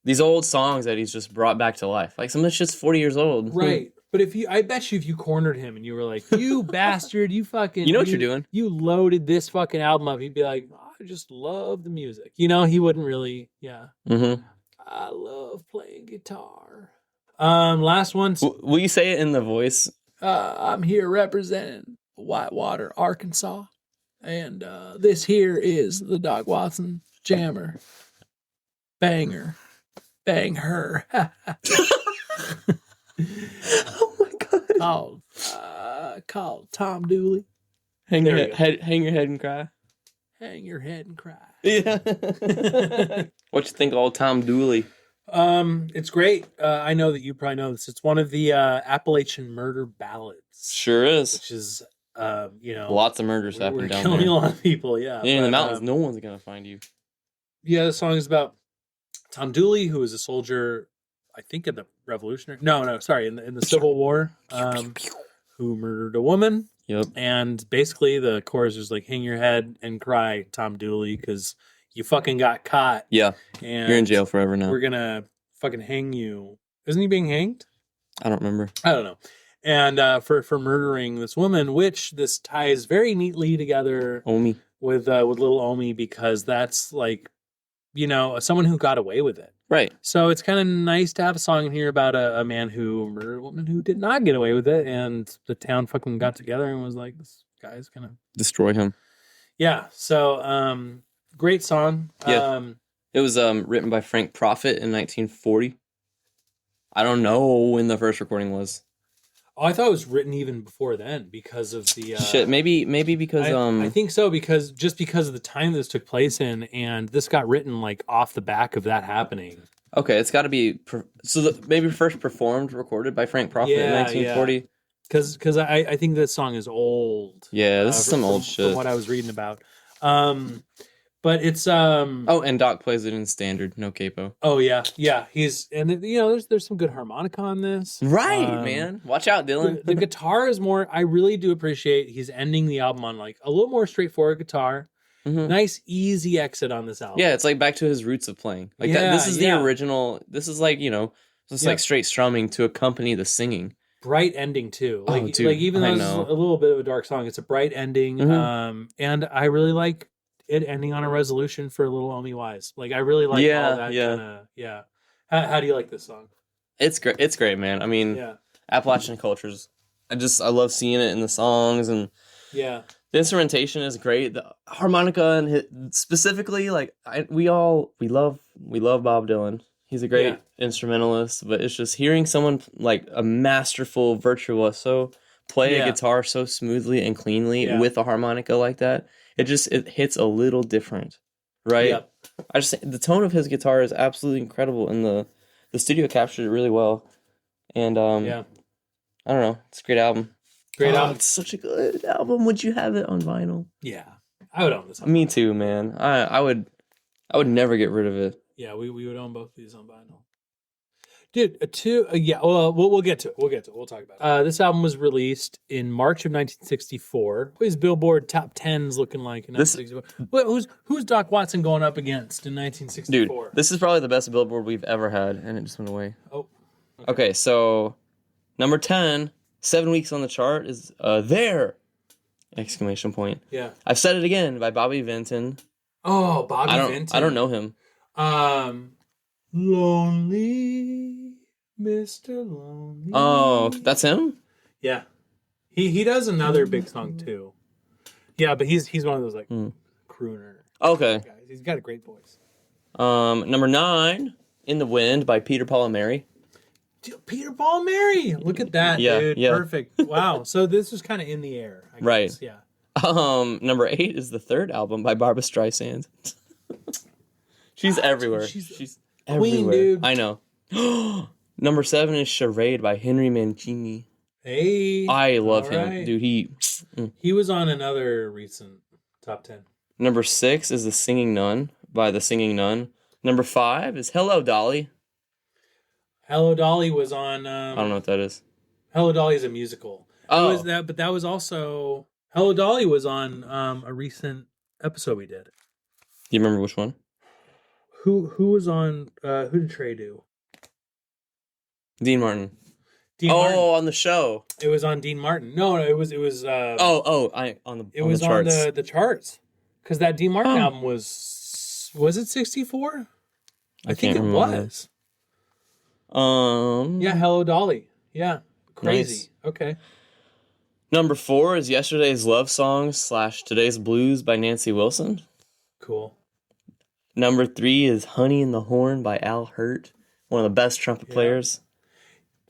these old songs that he's just brought back to life. Like some of it's just 40 years old. Right. But I bet you if you cornered him and you were like, you bastard, you fucking... You know what you're doing. You loaded this fucking album up. He'd be like, I just love the music. He wouldn't really, Mm-hmm. I love playing guitar. Last one. Will you say it in the voice? I'm here representing Whitewater, Arkansas. And this here is the Doc Watson Jammer. Banger. Bang her. Oh my god! Called Tom Dooley. Hang your head and cry. Hang your head and cry. Yeah. What you think of old Tom Dooley? It's great. I know that you probably know this. It's one of the Appalachian murder ballads. Sure is. Which is lots of murders happen down killing there. a lot of people. Yeah. In the mountains, no one's gonna find you. Yeah, the song is about Tom Dooley, who was a soldier, I think in the Revolutionary. No, sorry, in the Civil War, who murdered a woman. Yep. And basically, the chorus is like, "Hang your head and cry, Tom Dooley, because you fucking got caught. Yeah. And you're in jail forever now. We're gonna fucking hang you." Isn't he being hanged? I don't remember. I don't know. And for murdering this woman, which this ties very neatly together Omi. with little Omi, because that's like, someone who got away with it. Right. So it's kind of nice to have a song in here about a man who murdered a woman who did not get away with it, and the town fucking got together and was like, this guy's gonna destroy him. Yeah. So great song. Yeah. It was written by Frank Prophet in 1940. I don't know when the first recording was. Oh, I thought it was written even before then because of the shit. Maybe because I think so, because of the time this took place in, and this got written like off the back of that happening. Okay, it's got to be maybe first recorded by Frank Prophet in 1940. Because I think this song is old. Yeah, this is some old shit. From what I was reading about. But it's Oh, and Doc plays it in standard, no capo. Oh yeah. He's there's some good harmonica on this. Right, man. Watch out, Dylan. The guitar is more. I really do appreciate he's ending the album on like a little more straightforward guitar. Mm-hmm. Nice easy exit on this album. Yeah, it's like back to his roots of playing. Like that. This is the original. This is like like straight strumming to accompany the singing. Bright ending too. Like even though it's a little bit of a dark song, it's a bright ending. Mm-hmm. And I really like it ending on a resolution for Little Omi Wise. Like I really like all that kind of How do you like this song? It's great. It's great, man. I mean, Appalachian cultures. I love seeing it in the songs, and the instrumentation is great. The harmonica and specifically, like we love Bob Dylan. He's a great instrumentalist, but it's just hearing someone like a masterful virtuoso play a guitar so smoothly and cleanly with a harmonica like that. It hits a little different, right? Yep. I just the tone of his guitar is absolutely incredible, and the studio captured it really well. And I don't know, it's a great album. Great album. It's such a good album. Would you have it on vinyl? Yeah, I would own this. Me too, man. I would never get rid of it. Yeah, we would own both of these on vinyl. Dude, well, we'll get to it. We'll talk about it. This album was released in March of 1964. What is Billboard top 10s looking like in 1964? Who's Doc Watson going up against in 1964? Dude, this is probably the best Billboard we've ever had, and it just went away. Oh. Okay, so number 10, 7 weeks on the chart is There! Exclamation point. Yeah. I've Said It Again by Bobby Vinton. Oh, Bobby Vinton. I don't know him. Lonely, Mr. Lonely. Oh, that's him? Yeah. He does another big song too. Yeah, but he's one of those like crooner. Okay. Guys. He's got a great voice. Number 9, In the Wind by Peter, Paul, and Mary. Dude, Peter, Paul, and Mary. Look at that, dude. Yeah. Perfect. Wow. So this was kind of in the air, I guess. Right. Yeah. Number 8 is the third album by Barbra Streisand. She's everywhere. She's Queen, dude. I know. Number 7 is Charade by Henry Mancini. Hey. I love him. Dude, he was on another recent top 10. Number 6 is The Singing Nun by The Singing Nun. Number 5 is Hello, Dolly. Hello, Dolly was on... I don't know what that is. Hello, Dolly is a musical. Oh. It was that, but that was also... Hello, Dolly was on a recent episode we did. Do you remember which one? Who was on? Who did Trey do? Dean Martin. Martin. On the show. It was on Dean Martin. No, it was. On the charts. On the charts. Because that Dean Martin album was it 64? I think it was. Yeah, Hello Dolly. Yeah, crazy. Nice. Okay. Number 4 is Yesterday's Love Song / Today's Blues by Nancy Wilson. Cool. Number 3 is Honey in the Horn by Al Hirt, one of the best trumpet players.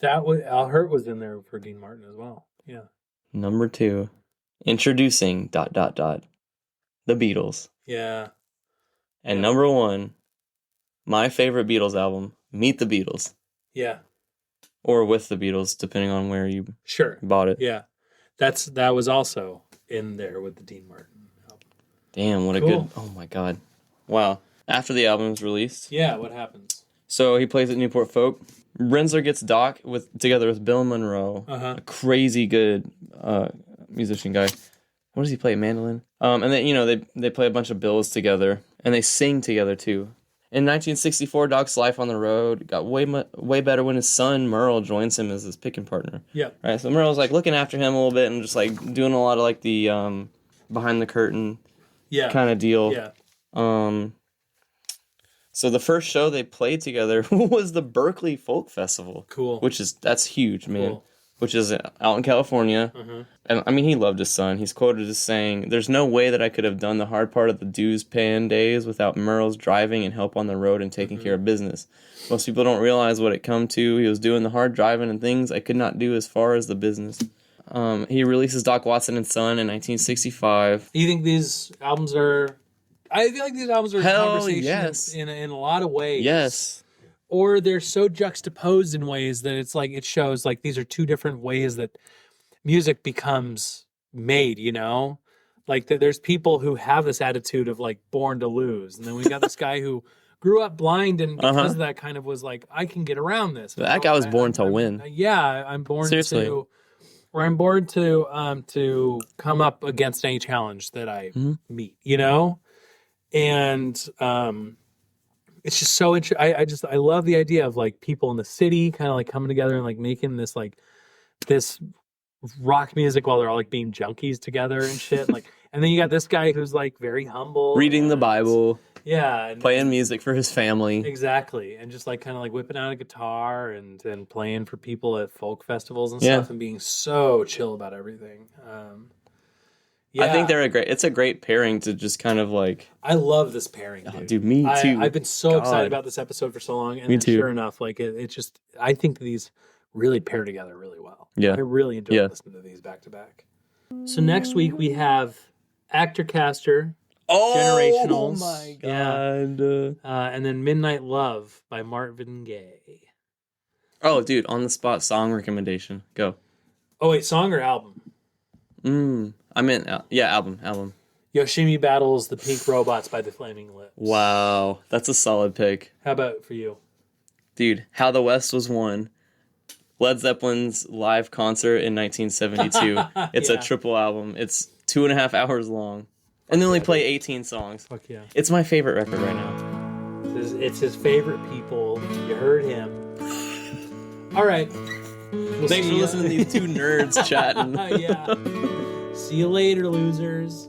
Al Hirt was in there for Dean Martin as well. Yeah. Number 2, Introducing ... The Beatles. Yeah. And number 1, my favorite Beatles album, Meet the Beatles. Yeah. Or With the Beatles, depending on where you bought it. Yeah. That was also in there with the Dean Martin album. Damn, what a good... Oh my God. Wow. After the album is released. Yeah, what happens? So he plays at Newport Folk. Rensler gets Doc together with Bill Monroe, a crazy good musician guy. What does he play? Mandolin? And then, they play a bunch of bills together, and they sing together too. In 1964, Doc's life on the road got way better when his son Merle joins him as his picking partner. Yeah. Right. So Merle's like looking after him a little bit and just like doing a lot of like the behind the curtain kind of deal. Yeah. So the first show they played together was the Berkely Folk Festival. Cool. That's huge, man. Cool. Which is out in California. And I mean, he loved his son. He's quoted as saying, "There's no way that I could have done the hard part of the dues paying days without Merle's driving and help on the road and taking care of business. Most people don't realize what it come to. He was doing the hard driving and things I could not do as far as the business." He releases Doc Watson and Son in 1965. You think these albums are... I feel like these albums are conversations in a lot of ways. Yes. Or they're so juxtaposed in ways that it's like it shows like these are two different ways that music becomes made, you know? Like there's people who have this attitude of like born to lose. And then we got this guy who grew up blind and because of that kind of was like, I can get around this. But that guy was born to win. I'm born to come up against any challenge that I meet, you know? And it's just so interesting. I love the idea of like people in the city kind of like coming together and like making this rock music while they're all like being junkies together and shit. And then you got this guy who's like very humble, reading the Bible, and playing music for his family, exactly, and just like kind of like whipping out a guitar and playing for people at folk festivals and stuff, and being so chill about everything. I think it's a great pairing to just kind of like... I love this pairing, dude. Dude, me too. I've been so excited about this episode for so long. And me too. Sure enough, like it just... I think these really pair together really well. Yeah. I really enjoy listening to these back to back. So next week we have Actor Caster, Generationals. Oh my god. And then Midnight Love by Marvin Gaye. Oh, dude, on the spot song recommendation. Go. Oh, wait, song or album? I meant, album. Yoshimi Battles the Pink Robots by the Flaming Lips. Wow, that's a solid pick. How about for you? Dude, How the West Was Won. Led Zeppelin's live concert in 1972. It's a triple album. It's 2.5 hours long. And they only play 18 songs. Fuck yeah. It's my favorite record right now. It's his favorite people. You heard him. All right. Thanks for listening to these two nerds chatting. Yeah. See you later, losers.